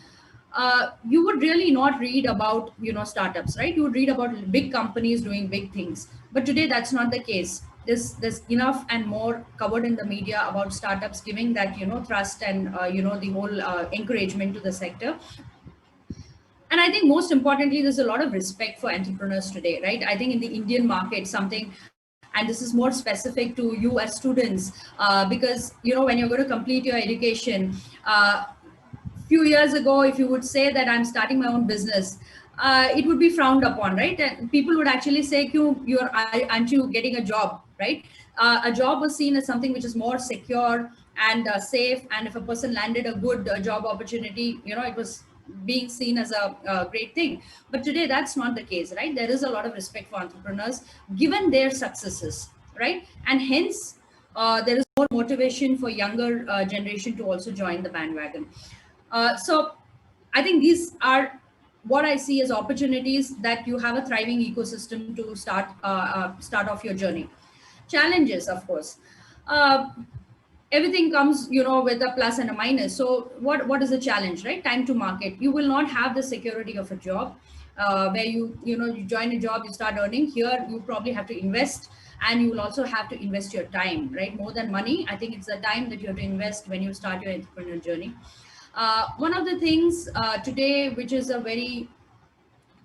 you would really not read about startups, right? You would read about big companies doing big things, but today that's not the case. There's enough and more covered in the media about startups, giving that trust and the whole encouragement to the sector. And I think most importantly, there's a lot of respect for entrepreneurs today, right? I think in the Indian market, something, and this is more specific to you as students, because when you're going to complete your education, few years ago, if you would say that I'm starting my own business, it would be frowned upon, right? And people would actually say, aren't you getting a job, right? A job was seen as something which is more secure and safe, and if a person landed a good job opportunity, it was being seen as a great thing. But today that's not the case, right? There is a lot of respect for entrepreneurs given their successes, right? And hence there is more motivation for younger generation to also join the bandwagon. So I think these are what I see as opportunities that you have a thriving ecosystem to start off your journey. Challenges, of course. Everything comes, with a plus and a minus. So what is the challenge, right? Time to market. You will not have the security of a job where you join a job, you start earning. Here, you probably have to invest, and you will also have to invest your time, right? More than money, I think it's the time that you have to invest when you start your entrepreneurial journey. One of the things today, which is a very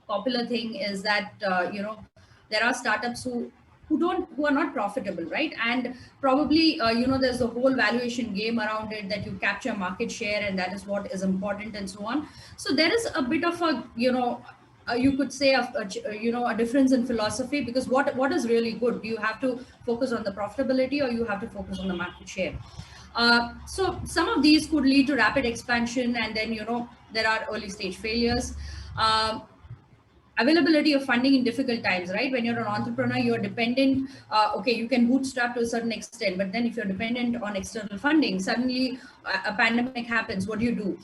popular thing, is that there are startups who are not profitable, right? And probably there's a whole valuation game around it, that you capture market share, and that is what is important, and so on. So there is a bit of a you could say a difference in philosophy, because what is really good? Do you have to focus on the profitability, or you have to focus on the market share? So some of these could lead to rapid expansion, and then there are early stage failures. Availability of funding in difficult times, right? When you're an entrepreneur, you're dependent. Okay, you can bootstrap to a certain extent, but then if you're dependent on external funding, suddenly a pandemic happens. What do you do?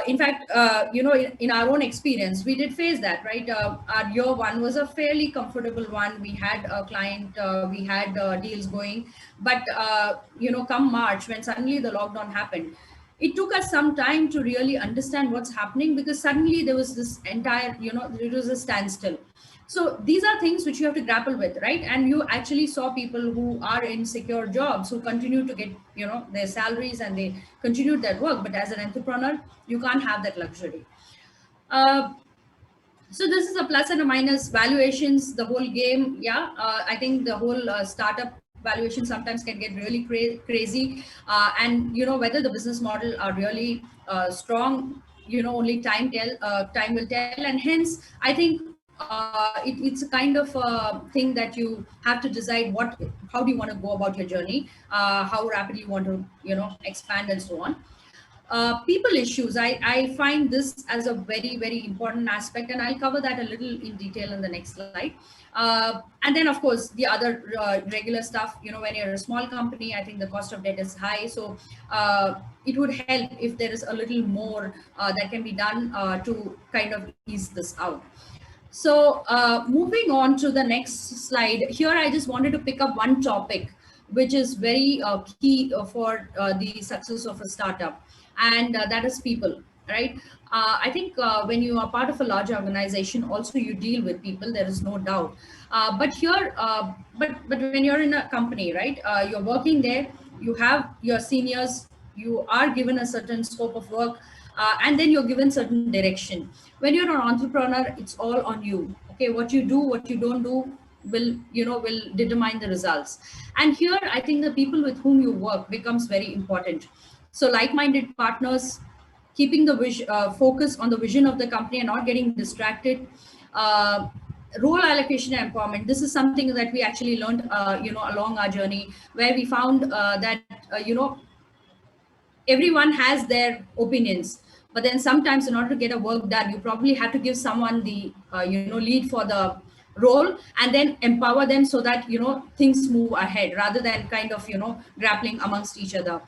In fact, in our own experience, we did face that, right? Our year one was a fairly comfortable one. We had a client, we had deals going, but come March, when suddenly the lockdown happened, it took us some time to really understand what's happening, because suddenly there was this entire, it was a standstill. So these are things which you have to grapple with, right? And you actually saw people who are in secure jobs who continue to get, their salaries, and they continued their work. But as an entrepreneur, you can't have that luxury. So this is a plus and a minus. Valuations, the whole game. Yeah, I think the whole startup valuation sometimes can get really crazy, and whether the business model are really strong, only time will tell. And hence I think it's a kind of a thing that you have to decide how do you want to go about your journey, how rapidly you want to expand, and so on. People issues, I find this as a very, very important aspect, and I'll cover that a little in detail in the next slide. And then, of course, the other regular stuff, when you're a small company, I think the cost of debt is high. So it would help if there is a little more that can be done to kind of ease this out. So moving on to the next slide, here I just wanted to pick up one topic, which is very key for the success of a startup, and that is people, right? I think when you are part of a large organization, also you deal with people, there is no doubt. But here, but when you're in a company, right, you're working there, you have your seniors, you are given a certain scope of work, and then you're given certain direction. When you're an entrepreneur, it's all on you. Okay, what you do, what you don't do will determine the results. And here I think the people with whom you work becomes very important. So like-minded partners, keeping the focus on the vision of the company and not getting distracted. Role allocation and empowerment. This is something that we actually learned along our journey, where we found that everyone has their opinions, but then sometimes in order to get a work done, you probably have to give someone the lead for the role, and then empower them so that things move ahead, rather than kind of grappling amongst each other.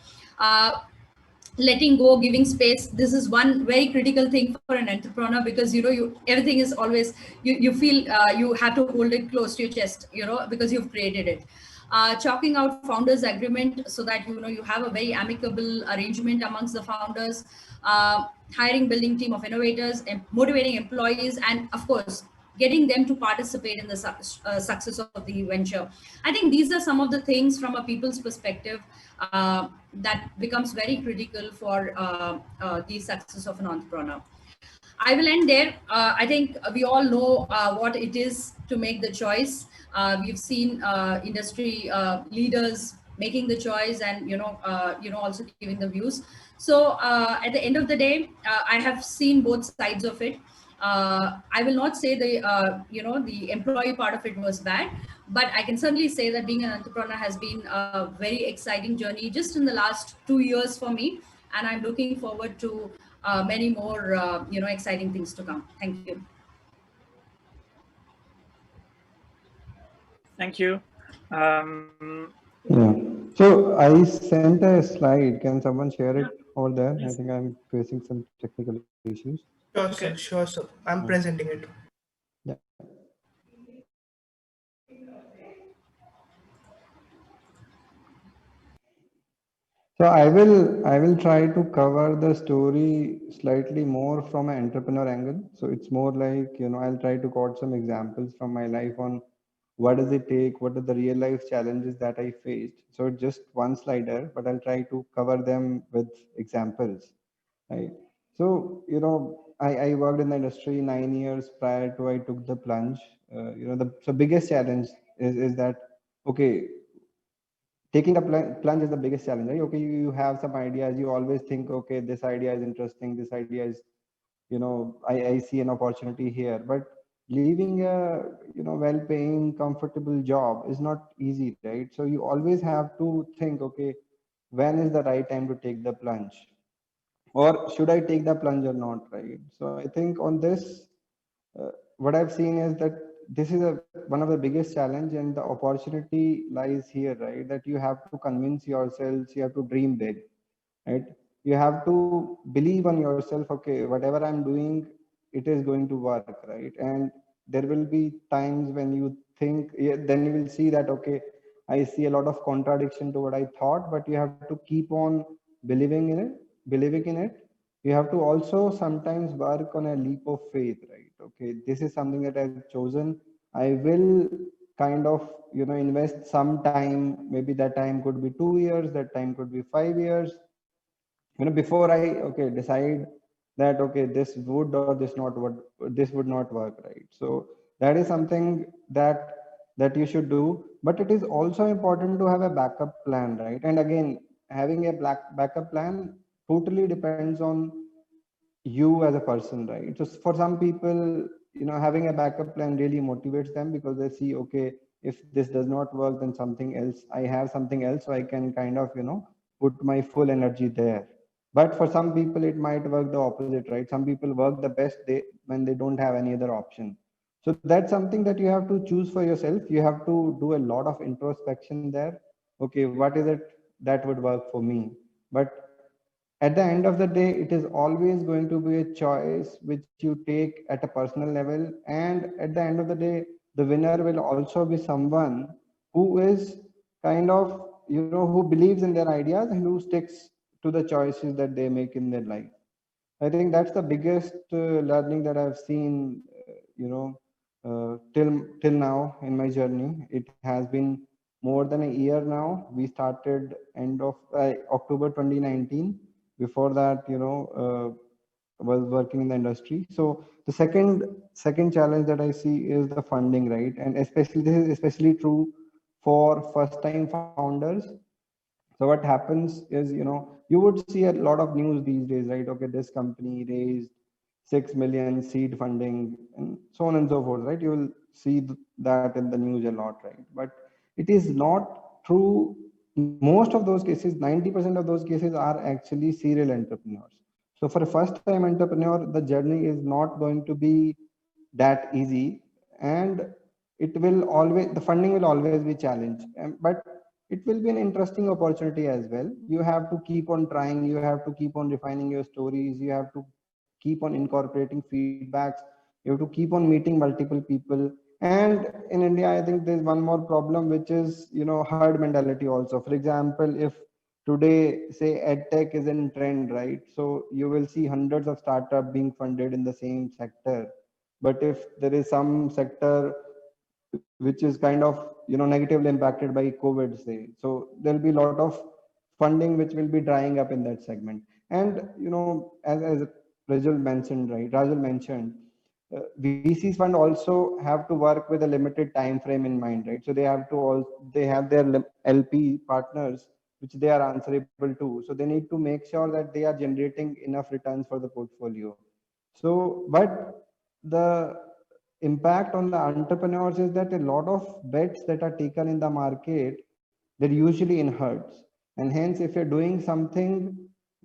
Letting go, giving space, this is one very critical thing for an entrepreneur, because everything is always you feel you have to hold it close to your chest, because you've created it. Chalking out founders agreement, so that you have a very amicable arrangement amongst the founders. Hiring, building team of innovators, and motivating employees, and of course getting them to participate in the success of the venture. I think these are some of the things from a people's perspective that becomes very critical for the success of an entrepreneur. I will end there. I think we all know what it is to make the choice. We've seen industry leaders making the choice, and also giving the views. So at the end of the day, I have seen both sides of it. I will not say the employee part of it was bad, but I can certainly say that being an entrepreneur has been a very exciting journey just in the last 2 years for me, and I'm looking forward to many more exciting things to come. Thank you. Thank you. Yeah. So I sent a slide. Can someone share it over there? I think I'm facing some technical issues. Sure, sure, sir. I'm presenting it. Yeah. So I will try to cover the story slightly more from an entrepreneur angle. So it's more like, I'll try to quote some examples from my life on what does it take, what are the real life challenges that I faced. So just one slider, but I'll try to cover them with examples. Right. So, I worked in the industry 9 years prior to I took the plunge. The biggest challenge is that, okay, taking a plunge is the biggest challenge, right? Okay, you have some ideas, you always think, okay, this idea is interesting, this idea is, I see an opportunity here, but leaving a, well-paying, comfortable job is not easy, right? So you always have to think, okay, when is the right time to take the plunge? Or should I take the plunge or not, right? So I think on this, what I've seen is that this is one of the biggest challenge, and the opportunity lies here, right? That you have to convince yourselves, you have to dream big, right? You have to believe on yourself. Okay, whatever I'm doing, it is going to work, right? And there will be times when you think, yeah, then you will see that, okay, I see a lot of contradiction to what I thought, but you have to keep on believing in it. You have to also sometimes work on a leap of faith, right? Okay, this is something that I've chosen. I will kind of, invest some time. Maybe that time could be 2 years, that time could be 5 years, before I, okay, decide that, okay, this would or this would not work, right? So that is something that you should do, but it is also important to have a backup plan, right? And again, having a backup plan totally depends on you as a person, right? So for some people, having a backup plan really motivates them because they see, okay, if this does not work, then something else, I have something else, so I can kind of, put my full energy there. But for some people, it might work the opposite, right? Some people work the best when they don't have any other option. So that's something that you have to choose for yourself. You have to do a lot of introspection there. Okay, what is it that would work for me? But at the end of the day, it is always going to be a choice which you take at a personal level. And at the end of the day, the winner will also be someone who is kind of, who believes in their ideas and who sticks to the choices that they make in their life. I think that's the biggest learning that I've seen, till now in my journey. It has been more than a year now. We started end of October 2019. Before that, was working in the industry. So the second challenge that I see is the funding, right? And especially this is especially true for first time founders. So what happens is, you would see a lot of news these days, right? Okay, this company raised 6 million seed funding and so on and so forth, right? You will see that in the news a lot, right? But it is not true. Most of those cases, 90% of those cases are actually serial entrepreneurs. So for a first time entrepreneur, the journey is not going to be that easy, and it will always, the funding will always be challenged. But it will be an interesting opportunity as well. You have to keep on trying, you have to keep on refining your stories, you have to keep on incorporating feedbacks, you have to keep on meeting multiple people. And in India, I think there's one more problem, which is, herd mentality also. For example, if today, say, edtech is in trend, right? So you will see hundreds of startups being funded in the same sector. But if there is some sector which is kind of, negatively impacted by COVID, say, so there'll be a lot of funding which will be drying up in that segment. And as Rajul mentioned, VCs fund also have to work with a limited time frame in mind, right? So they have their LP partners which they are answerable to. So they need to make sure that they are generating enough returns for the portfolio. So, but the impact on the entrepreneurs is that a lot of bets that are taken in the market, they're usually in herds. And hence, if you're doing something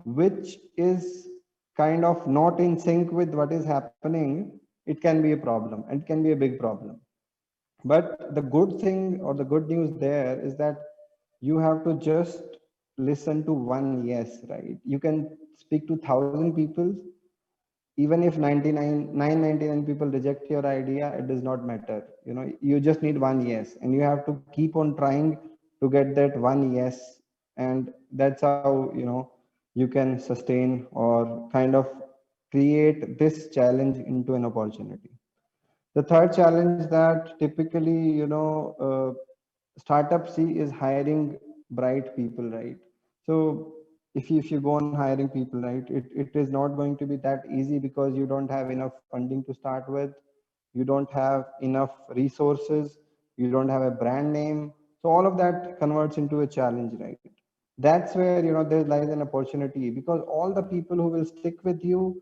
which is kind of not in sync with what is happening, it can be a problem and it can be a big problem. But the good thing or the good news there is that you have to just listen to one yes, right? You can speak to 1,000 people. Even if 999 people reject your idea, it does not matter. You know, you just need one yes, and you have to keep on trying to get that one yes. And that's how, you know, you can sustain or kind of create this challenge into an opportunity. The third challenge that typically, you know, startups see is hiring bright people, right? So if you go on hiring people, right, it is not going to be that easy because you don't have enough funding to start with. You don't have enough resources. You don't have a brand name. So all of that converts into a challenge, right? That's where, you know, there lies an opportunity, because all the people who will stick with you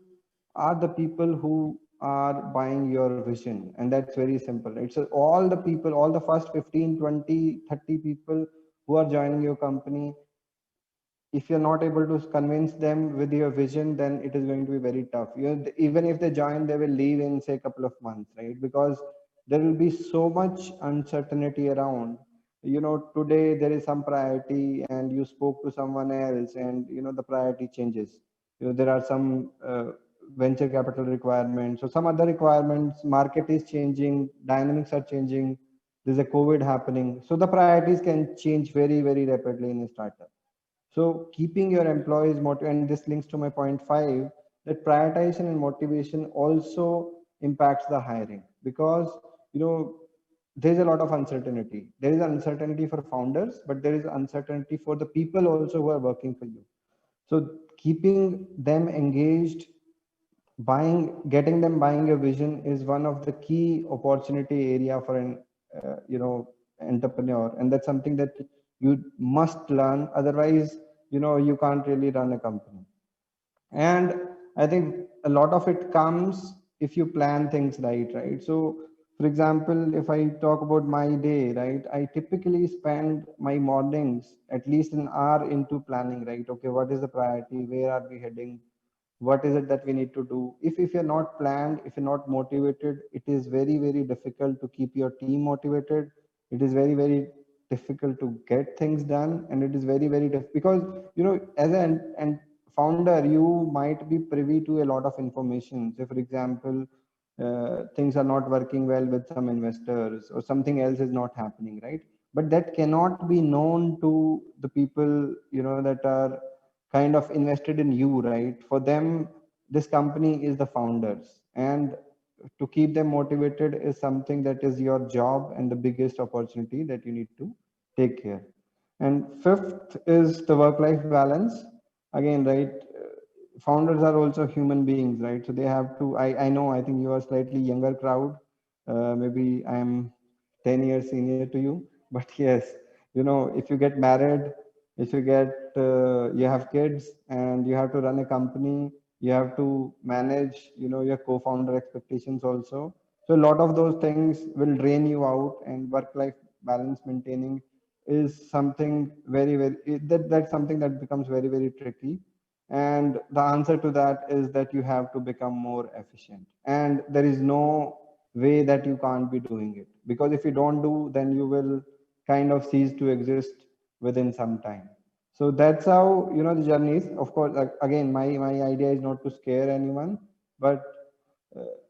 are the people who are buying your vision. And that's very simple, right? So all the people, all the first 15, 20, 30 people who are joining your company, if you're not able to convince them with your vision, then it is going to be very tough. You know, even if they join, they will leave in say a couple of months, right? Because there will be so much uncertainty around. You know, today there is some priority and you spoke to someone else and, you know, the priority changes. You know, there are some venture capital requirements or some other requirements. Market is changing, dynamics are changing. There's a COVID happening. So the priorities can change very, very rapidly in a startup. So keeping your employees motivated, and this links to my point 5, that prioritization and motivation also impacts the hiring, because, you know, there is a lot of uncertainty. There is uncertainty for founders, but there is uncertainty for the people also who are working for you. So keeping them engaged, getting them buying your vision is one of the key opportunity area for an you know, entrepreneur, and that's something that you must learn. Otherwise, you know, you can't really run a company. And I think a lot of it comes if you plan things right. So for example, if I talk about my day, right, I typically spend my mornings at least an hour into planning, right? Okay, what is the priority, where are we heading, what is it that we need to do. If you're not planned, if you're not motivated, it is very, very difficult to keep your team motivated. It is very, very difficult to get things done, and it is very, very difficult because, you know, as an founder, you might be privy to a lot of information. Say for example, things are not working well with some investors or something else is not happening, right? But that cannot be known to the people, you know, that are kind of invested in you, right? For them, this company is the founders, and to keep them motivated is something that is your job and the biggest opportunity that you need to take care. And fifth is the work-life balance. Again, right, founders are also human beings, right? So they have to, I know, I think you are slightly younger crowd. Maybe I'm 10 years senior to you, but yes, you know, if you get married, if you get, you have kids and you have to run a company, you have to manage, you know, your co-founder expectations also. So a lot of those things will drain you out, and work-life balance maintaining is something very, very, that's something that becomes very, very tricky. And the answer to that is that you have to become more efficient, and there is no way that you can't be doing it, because if you don't do, then you will kind of cease to exist within some time. So that's how, you know, the journey is. Of course, again, my idea is not to scare anyone, but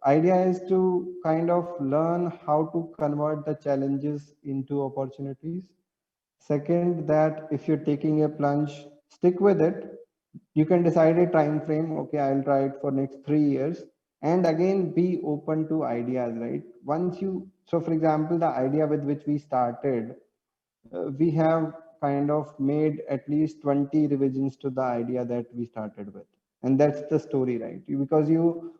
idea is to kind of learn how to convert the challenges into opportunities. Second, that if you're taking a plunge, stick with it. You can decide a time frame. Okay, I'll try it for next 3 years, and again, be open to ideas, right? Once you, so for example, the idea with which we started, we have kind of made at least 20 revisions to the idea that we started with. And that's the story, right? Because you,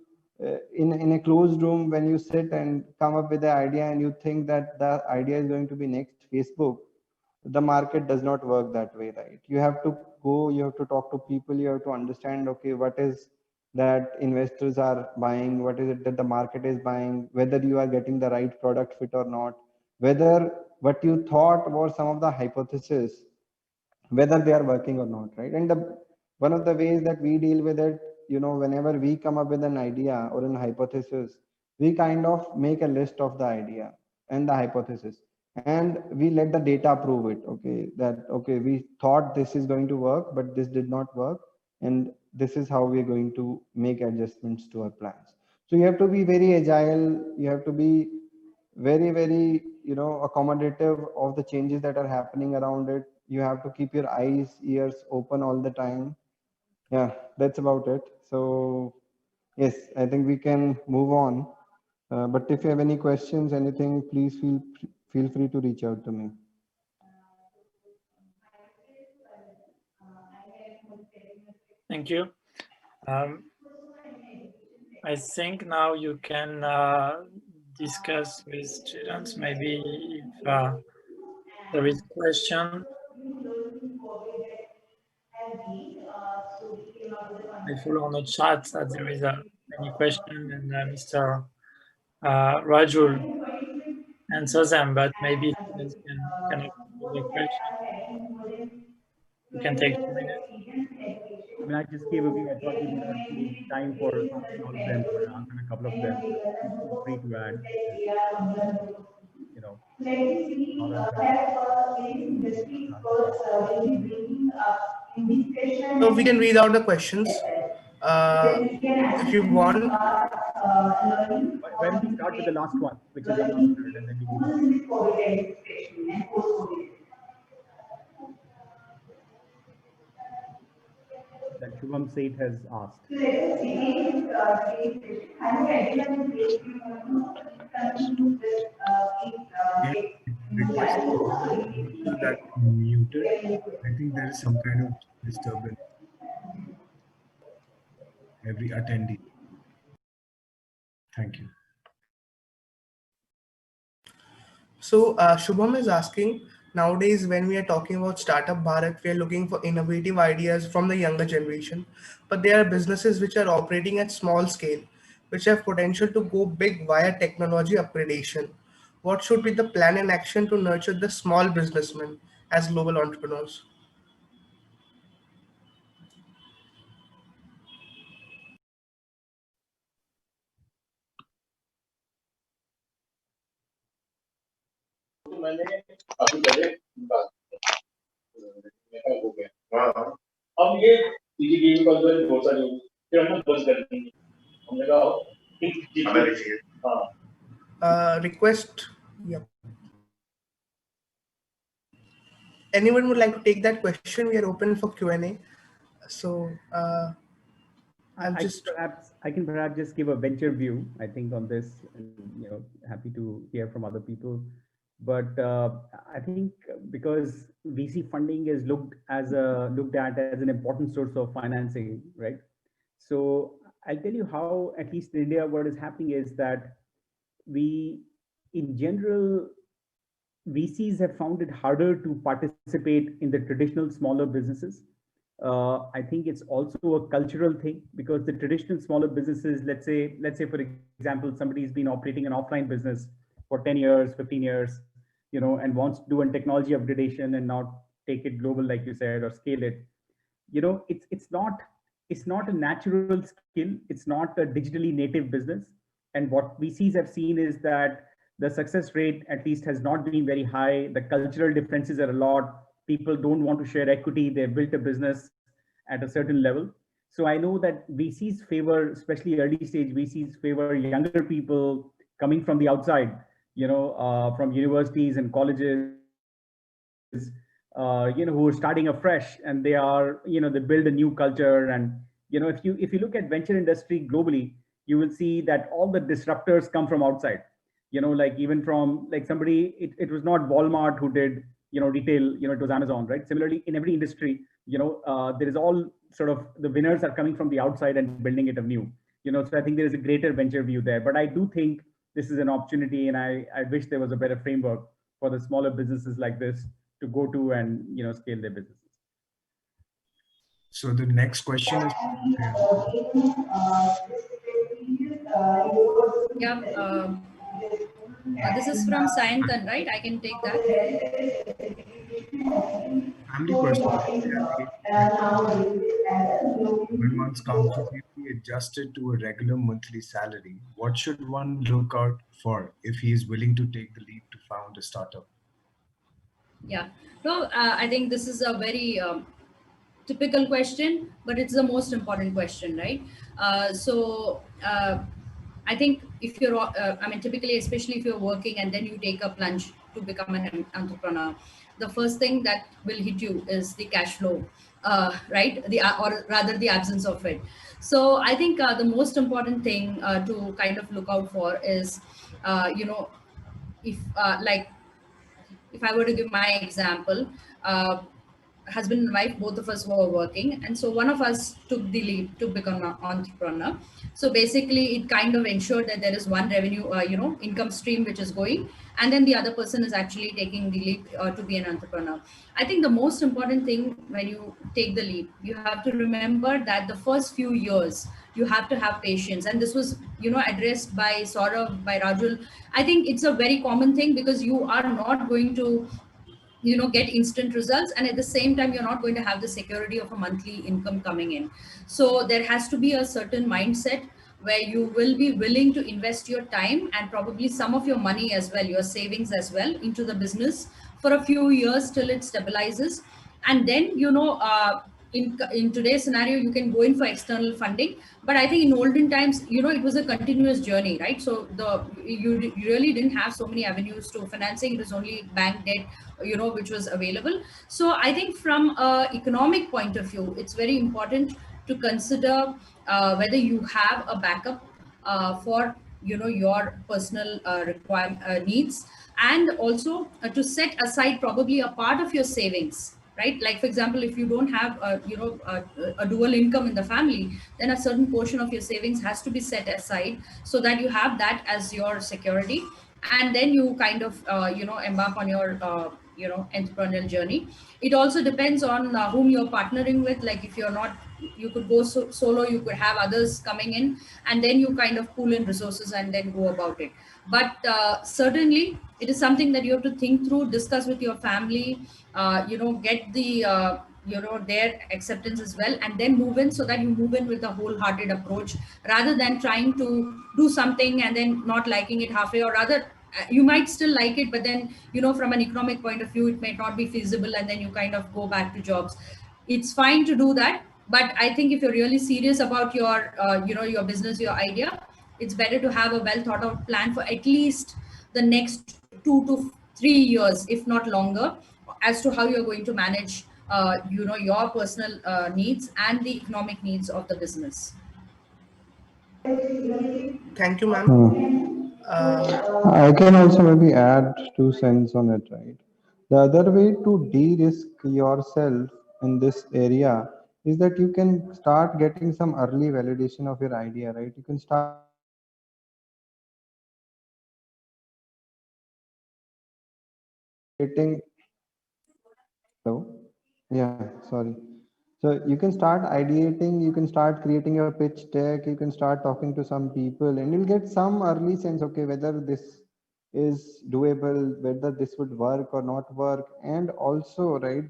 in a closed room, when you sit and come up with the idea and you think that the idea is going to be next Facebook, the market does not work that way, right? You have to go, you have to talk to people, you have to understand, okay, what is that investors are buying, what is it that the market is buying, whether you are getting the right product fit or not, whether what you thought was some of the hypotheses, whether they are working or not, right? And one of the ways that we deal with it, whenever we come up with an idea or an hypothesis, we kind of make a list of the idea and the hypothesis, and we let the data prove it. Okay, that okay, we thought this is going to work, but this did not work, and this is how we're going to make adjustments to our plans. So you have to be very agile, you have to be very accommodative of the changes that are happening around it. You have to keep your eyes, ears open all the time. Yeah, that's about it. So yes, I think we can move on, but if you have any questions, anything, please feel free to reach out to me. Thank you. I think now you can discuss with students. Maybe if there is a question. I follow on the chat that there is any question, and Mr. Rajul answers them, but maybe students can ask the question. You can take 2 minutes. I mean, I just gave a view. I thought we may not need time for answering all of them, but answering a couple of them. But please feel free to add. Saurav So we can read out the questions if you want. Why don't we start with the last one, which is unanswered, and then we move on. That Shubham Seth has asked. Request that muted. I think there is some kind of disturbance. Every attendee. Thank you. So Shubham is asking, nowadays when we are talking about Startup Bharat, we are looking for innovative ideas from the younger generation, but there are businesses which are operating at small scale, which have potential to go big via technology upgradation. What should be the plan and action to nurture the small businessmen as global entrepreneurs? Request. Yep. Anyone would like to take that question? We are open for Q&A. So I can perhaps just give a venture view, I think, on this, and happy to hear from other people. But I think because VC funding is looked at as an important source of financing, right? So I'll tell you how, at least in India, what is happening is that we, in general, VCs have found it harder to participate in the traditional smaller businesses. I think it's also a cultural thing, because the traditional smaller businesses, let's say for example, somebody's been operating an offline business for 10 years, 15 years, and wants to do a technology upgradation and not take it global, like you said, or scale it. It's not a natural skill. It's not a digitally native business. And what VCs have seen is that the success rate, at least, has not been very high. The cultural differences are a lot. People don't want to share equity. They've built a business at a certain level. So I know that VCs favor, especially early stage VCs favor younger people coming from the outside, from universities and colleges, who are starting afresh, and they are, they build a new culture. And, if you look at venture industry globally, you will see that all the disruptors come from outside. Like even from like somebody, it was not Walmart who did, retail, it was Amazon, right? Similarly, in every industry, there is all sort of the winners are coming from the outside and building it anew. So I think there is a greater venture view there. But I do think this is an opportunity, and I wish there was a better framework for the smaller businesses like this to go to and scale their businesses. So the next question is from Yeah, this is from Sayantan, right? I can take that. family personality when one's comfortably adjusted to a regular monthly salary. What should one look out for if he is willing to take the leap to found a startup? Yeah, no, I think this is a very typical question, but it's the most important question, right? I think if you're, I mean, typically, especially if you're working and then you take a plunge to become an entrepreneur, the first thing that will hit you is the cash flow, right? Or rather the absence of it. So I think the most important thing to kind of look out for is, if like if I were to give my example, husband and wife, both of us were working. And so one of us took the leap to become an entrepreneur. So basically it kind of ensured that there is one revenue, income stream which is going, and then the other person is actually taking the leap to be an entrepreneur. I think the most important thing when you take the leap, you have to remember that the first few years, you have to have patience. And this was, addressed by Saurav, by Rajul. I think it's a very common thing because you are not going to get instant results, and at the same time you're not going to have the security of a monthly income coming in. So there has to be a certain mindset where you will be willing to invest your time and probably some of your money as well, your savings as well, into the business for a few years till it stabilizes. And then in today's scenario you can go in for external funding, but I think in olden times it was a continuous journey, right? So you really didn't have so many avenues to financing. It was only bank debt which was available. So I think from a economic point of view, it's very important to consider whether you have a backup for your personal needs, and also to set aside probably a part of your savings, right? Like for example, if you don't have a dual income in the family, then a certain portion of your savings has to be set aside so that you have that as your security. And then you kind of embark on your entrepreneurial journey. It also depends on whom you're partnering with. Like if you're not, you could go solo, you could have others coming in, and then you kind of pool in resources and then go about it. But certainly it is something that you have to think through, discuss with your family, get the their acceptance as well, and then move in, so that you move in with a wholehearted approach rather than trying to do something and then not liking it halfway, or rather you might still like it, but then from an economic point of view it may not be feasible, and then you kind of go back to jobs. It's fine to do that, but I think if you're really serious about your your business, your idea, it's better to have a well thought out plan for at least the next 2 to 3 years, if not longer, as to how you're going to manage your personal needs and the economic needs of the business. Thank you, ma'am. I can also maybe add 2 cents on it, right? The other way to de-risk yourself in this area is that you can start getting some early validation of your idea, right? You can start creating. Hello? Yeah, sorry. So you can start ideating, you can start creating your pitch deck, you can start talking to some people, and you'll get some early sense, okay, whether this is doable, whether this would work or not work. And also, right,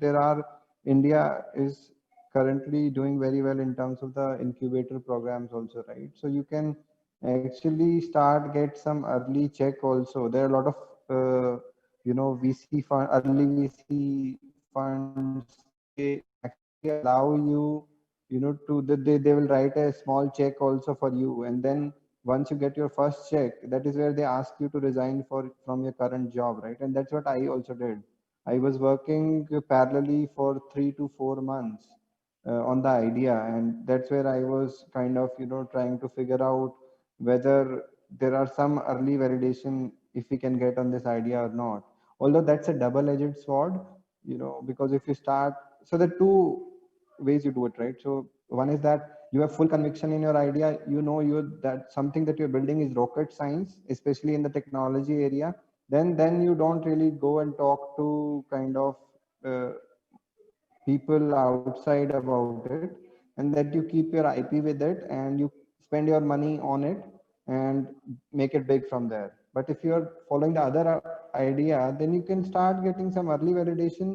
India is currently doing very well in terms of the incubator programs also, right? So you can actually start get some early check also. There are a lot of, VC fund, early VC funds, they actually allow you, they will write a small check also for you. And then once you get your first check, that is where they ask you to resign from your current job, right? And that's what I also did. I was working parallelly for 3 to 4 months on the idea, and that's where I was kind of trying to figure out whether there are some early validation if we can get on this idea or not. Although that's a double-edged sword, because if you start, so there are two ways you do it, right? So one is that you have full conviction in your idea, you that something that you're building is rocket science, especially in the technology area. Then you don't really go and talk to kind of people outside about it, and that you keep your IP with it and you spend your money on it and make it big from there. But if you're following the other idea, then you can start getting some early validation.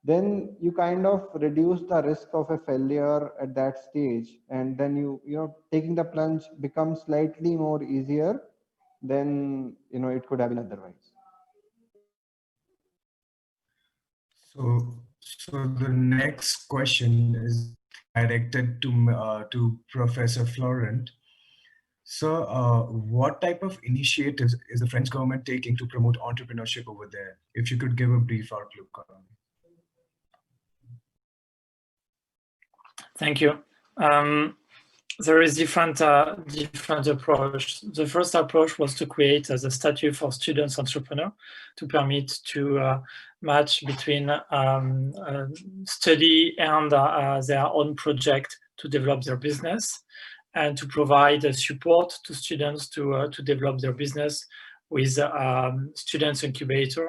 Then you kind of reduce the risk of a failure at that stage, and then taking the plunge becomes slightly more easier than it could have been otherwise. So the next question is directed to Professor Florent. So, what type of initiatives is the French government taking to promote entrepreneurship over there? If you could give a brief outlook on it. Thank you. There is different approach. The first approach was to create the statute for students entrepreneur to permit to match between study and their own project to develop their business, and to provide support to students to develop their business with students incubator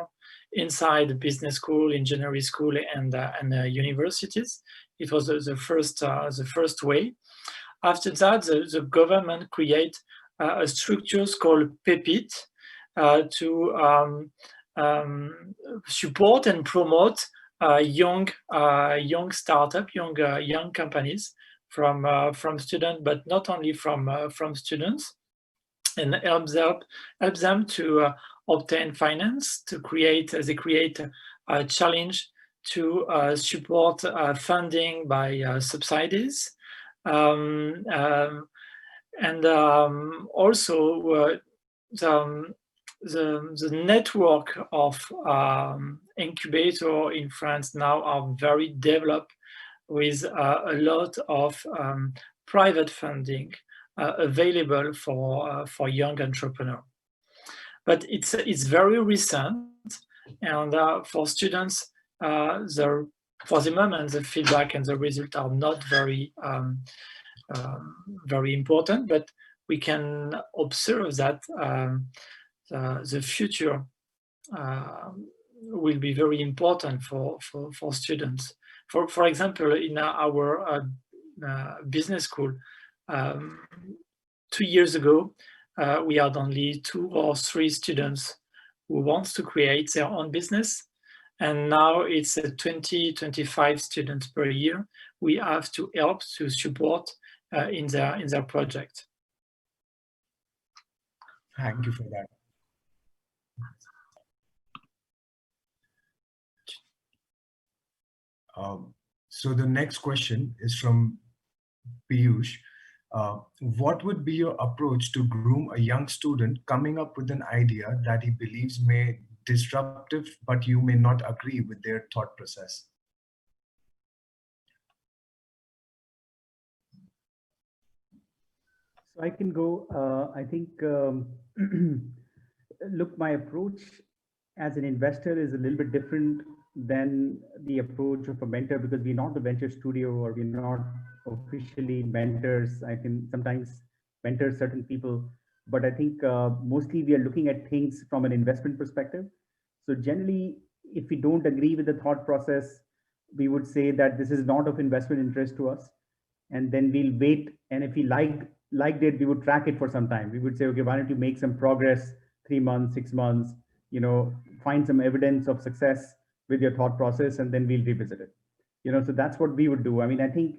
inside the business school, engineering school, and universities. It was the first way. After that, the government create a structures called PEPIT to support and promote young startup, young companies from students, but not only from students, and help them to obtain finance. They create a challenge to support funding by subsidies. Also the network of incubator in France now are very developed, with a lot of private funding available for young entrepreneurs. But it's very recent, and for students, for the moment, the feedback and the results are not very important, but we can observe that the future will be very important for students. For example, in our business school, 2 years ago, we had only 2 or 3 students who wants to create their own business. And now it's 20-25 students per year we have to help to support in their project. Thank you for that. So the next question is from Piyush. What would be your approach to groom a young student coming up with an idea that he believes may disruptive, but you may not agree with their thought process? So I can go. I think, look, my approach as an investor is a little bit different than the approach of a mentor, because we're not the venture studio, or we're not officially mentors. I can sometimes mentor certain people, but I think mostly we are looking at things from an investment perspective. So generally, if we don't agree with the thought process, we would say that this is not of investment interest to us, and then we'll wait. And if we liked it, we would track it for some time. We would say, okay, why don't you make some progress, 3 months, 6 months, find some evidence of success with your thought process, and then we'll revisit it. So that's what we would do. I mean, I think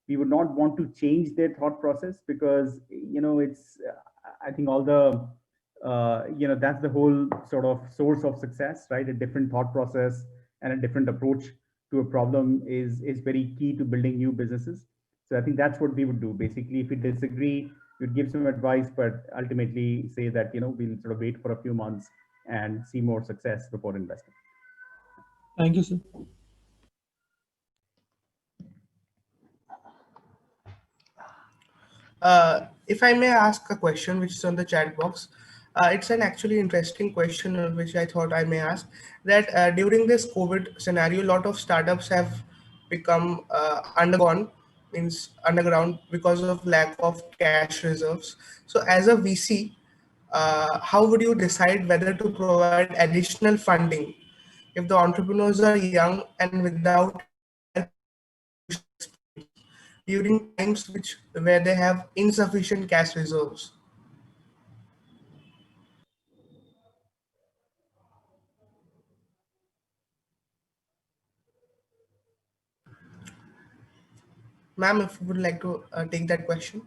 we would not want to change their thought process, because it's I think all the that's the whole sort of source of success, right? A different thought process and a different approach to a problem is very key to building new businesses. So I think that's what we would do. Basically, if we disagree, we'd give some advice, but ultimately say that we'll sort of wait for a few months and see more success before investing. Thank you, sir. If I may ask a question which is on the chat box, it's an actually interesting question which I thought I may ask. That during this COVID scenario, a lot of startups have become underground because of lack of cash reserves. So as a VC, how would you decide whether to provide additional funding if the entrepreneurs are young and without help during times where they have insufficient cash reserves? Ma'am, if you would like to take that question.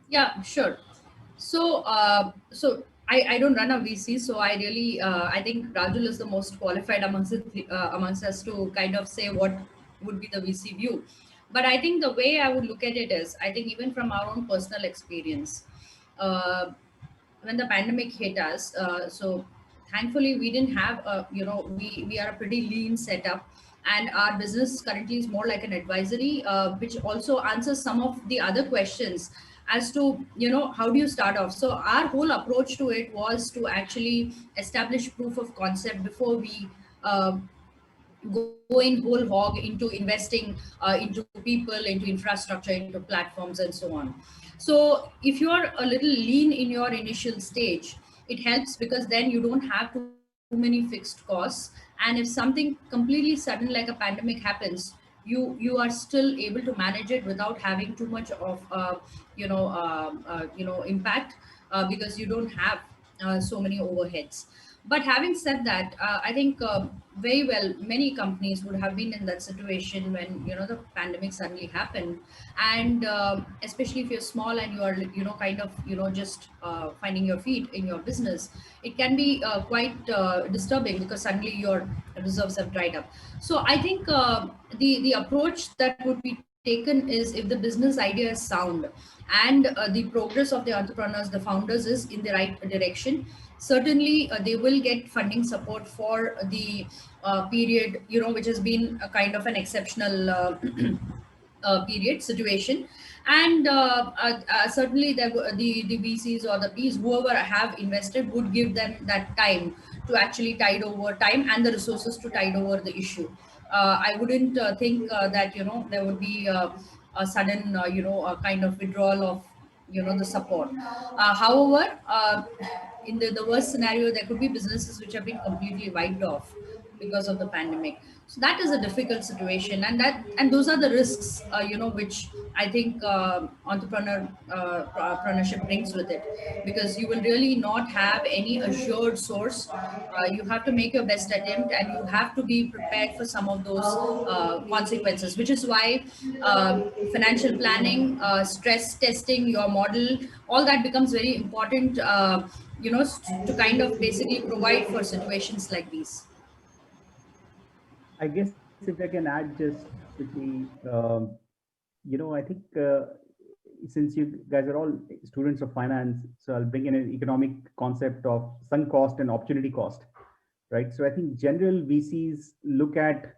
Yeah, sure. So I don't run a VC, so I really I think Rajul is the most qualified amongst us to kind of say what would be the VC view. But I think the way I would look at it is, I think even from our own personal experience, uh, when the pandemic hit us, so thankfully we didn't have a, we are a pretty lean setup, and our business currently is more like an advisory, which also answers some of the other questions as to, how do you start off. So our whole approach to it was to actually establish proof of concept before we go in whole hog into investing into people, into infrastructure, into platforms, and so on. So if you're a little lean in your initial stage, it helps because then you don't have too many fixed costs. And if something completely sudden like a pandemic happens, you are still able to manage it without having too much of impact, because you don't have so many overheads. But having said that, I think very well many companies would have been in that situation when the pandemic suddenly happened, and especially if you're small and you are kind of just finding your feet in your business, it can be quite disturbing because suddenly your reserves have dried up. So I think the approach that would be taken is, if the business idea is sound and the progress of the entrepreneurs, the founders, is in the right direction, certainly they will get funding support for the period, which has been a kind of an exceptional period situation. And certainly the VCs or the Ps, whoever have invested, would give them that time to actually tide over time and the resources to tide over the issue. I wouldn't think that there would be a sudden kind of withdrawal of the support. However, in the worst scenario, there could be businesses which have been completely wiped off because of the pandemic. So that is a difficult situation, and those are the risks which I think entrepreneurship brings with it, because you will really not have any assured source. You have to make your best attempt, and you have to be prepared for some of those consequences, which is why financial planning, stress testing your model, all that becomes very important, to kind of basically provide for situations like these. I guess if I can add just quickly, I think since you guys are all students of finance, so I'll bring in an economic concept of sunk cost and opportunity cost, right? So I think general VCs look at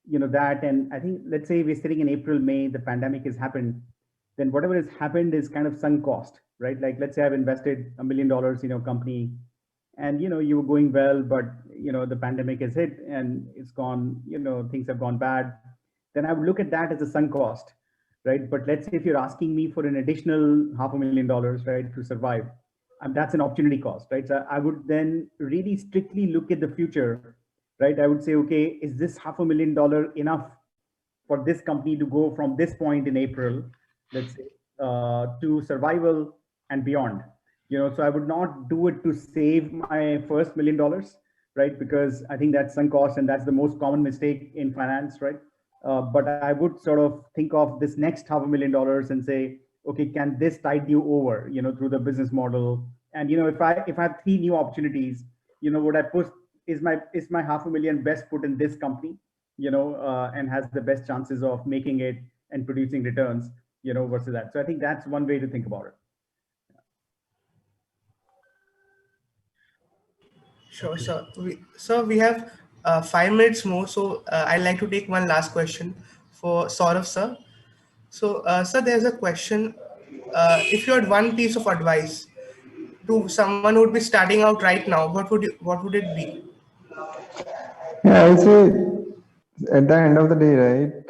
that, and I think, let's say we're sitting in April, May, the pandemic has happened, then whatever has happened is kind of sunk cost, right? Like, let's say I've invested $1 million in a company, and you were going well, but the pandemic has hit and it's gone, things have gone bad. Then I would look at that as a sunk cost, right? But let's say if you're asking me for an additional $500,000, right, to survive, and that's an opportunity cost, right? So I would then really strictly look at the future, right? I would say, okay, is this $500,000 enough for this company to go from this point in April, let's say, to survival and beyond? So I would not do it to save my first $1 million, right? Because I think that's sunk cost, and that's the most common mistake in finance, right? But I would sort of think of this next $500,000 and say, okay, can this tide you over, through the business model? And if I have three new opportunities, what I put is my $500,000 best put in this company, and has the best chances of making it and producing returns, versus that. So I think that's one way to think about it. Sure, sir. We have 5 minutes more, so I'd like to take one last question for Saurav, sir. So, sir, there's a question. If you had one piece of advice to someone who would be starting out right now, what would it be? Yeah, I'll say at the end of the day, right,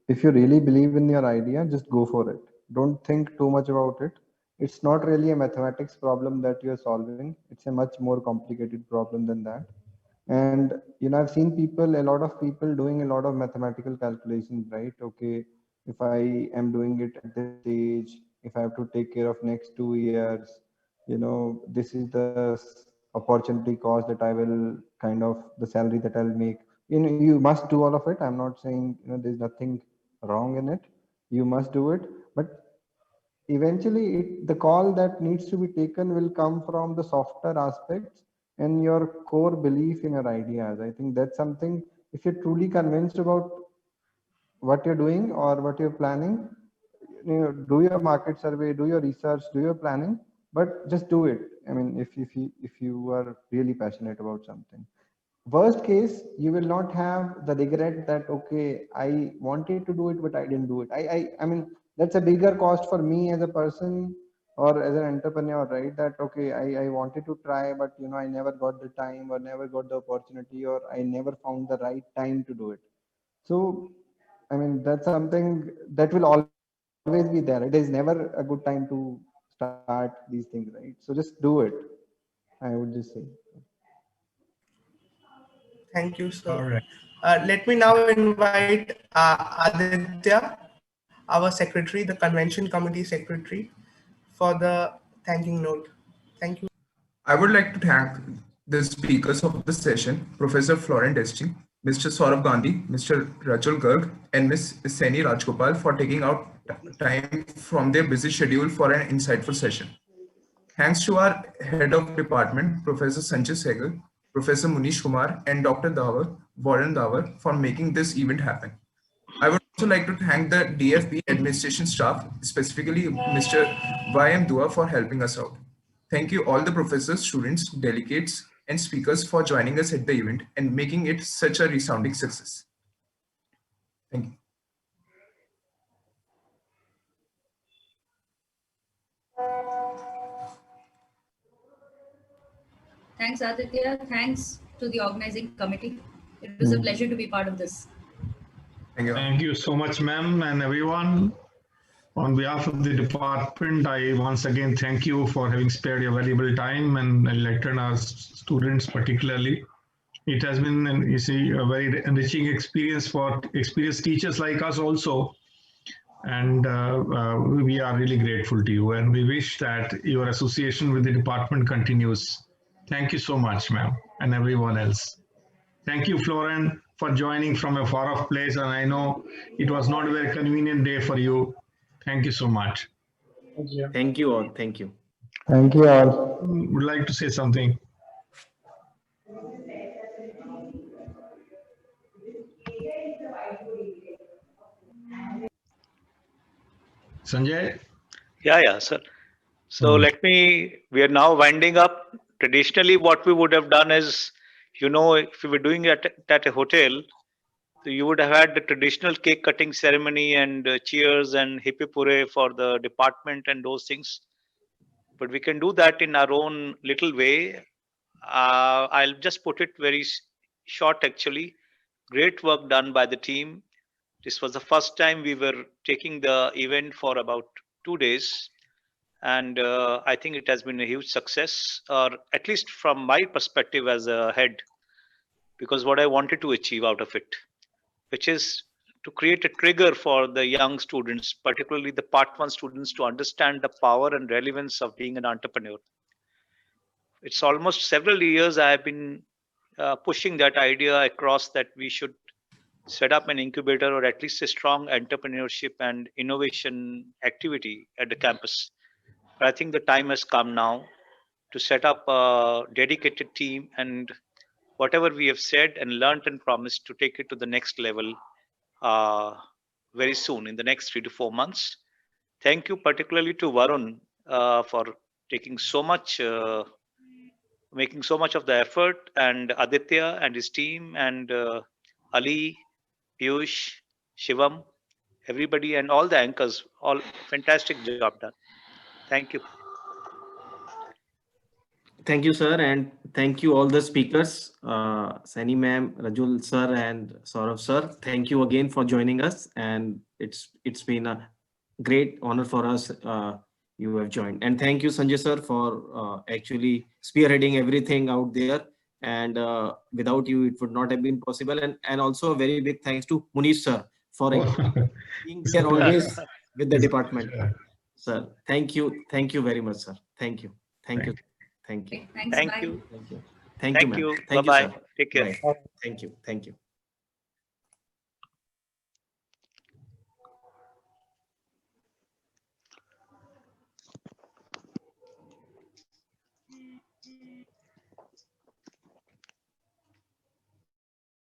if you really believe in your idea, just go for it. Don't think too much about it. It's not really a mathematics problem that you're solving. It's a much more complicated problem than that. And I've seen people, a lot of people doing a lot of mathematical calculations, right? Okay, if I am doing it at this stage, if I have to take care of next 2 years, this is the opportunity cost that I will kind of, the salary that I'll make. You must do all of it. I'm not saying there's nothing wrong in it. You must do it, but eventually the call that needs to be taken will come from the softer aspects and your core belief in your ideas. I think that's something, if you're truly convinced about what you're doing or what you're planning, do your market survey, do your research, do your planning, but just do it. I mean, if you are really passionate about something, worst case, you will not have the regret that, okay, I wanted to do it but I didn't do it. I mean, that's a bigger cost for me as a person or as an entrepreneur, right? That, okay, I wanted to try, but I never got the time or never got the opportunity, or I never found the right time to do it. So I mean, that's something that will always be there. It is never a good time to start these things, right? So just do it, I would just say. Thank you, sir. All right. Let me now invite Aditya, our secretary, the convention committee secretary, for the thanking note. Thank you. I would like to thank the speakers of the session, Professor Florent Deschi, Mr. Saurav Gandhi, Mr. Rachel Garg, and Ms. Seni Rajgopal for taking out time from their busy schedule for an insightful session. Thanks to our head of department, Professor Sanjay Sehgal, Professor Munish Kumar, and Dr. Warren Davar for making this event happen. I would also like to thank the DFB administration staff, specifically Mr. Y.M. Dua, for helping us out. Thank you all the professors, students, delegates, and speakers for joining us at the event and making it such a resounding success. Thank you. Thanks, Aditya. Thanks to the organizing committee. It was a pleasure to be part of this. Thank you so much, ma'am, and everyone. On behalf of the department, I once again thank you for having spared your valuable time and lectured our students particularly. It has been, you see, a very enriching experience for experienced teachers like us also. And we are really grateful to you, and we wish that your association with the department continues. Thank you so much, ma'am, and everyone else. Thank you, Florent, for joining from a far off place, and I know it was not a very convenient day for you. Thank you so much. Thank you all. Thank you. Thank you all. Would like to say something. Sanjay? Yeah, sir. So we are now winding up. Traditionally, what we would have done is, if we were doing it at a hotel, so you would have had the traditional cake cutting ceremony and cheers and hippie pure for the department and those things. But we can do that in our own little way. I'll just put it very short, actually. Great work done by the team. This was the first time we were taking the event for about 2 days. And I think it has been a huge success, or at least from my perspective as a head, because what I wanted to achieve out of it, which is to create a trigger for the young students, particularly the Part 1 students, to understand the power and relevance of being an entrepreneur. It's almost several years I have been pushing that idea across, that we should set up an incubator or at least a strong entrepreneurship and innovation activity at the campus. But I think the time has come now to set up a dedicated team, and whatever we have said and learned and promised, to take it to the next level very soon, in the next 3 to 4 months. Thank you particularly to Varun for taking so much, making so much of the effort, and Aditya and his team, and Ali, Piyush, Shivam, everybody, and all the anchors. All fantastic job done. Thank you. Thank you, sir, and thank you all the speakers, Sani ma'am, Rajul sir, and Saurav sir. Thank you again for joining us, and it's been a great honor for us. You have joined, and thank you, Sanjay sir, for actually spearheading everything out there. And without you, it would not have been possible. And also a very big thanks to Munish sir for being there always with the department. Sir, thank you. Thank you very much, sir. Thank you. Thank you. Thank you. Thanks. Thank Bye. you. Thank you. Thank ma'am. you. Thank you, Bye-bye. sir. Take care. Bye. Thank you. Thank you.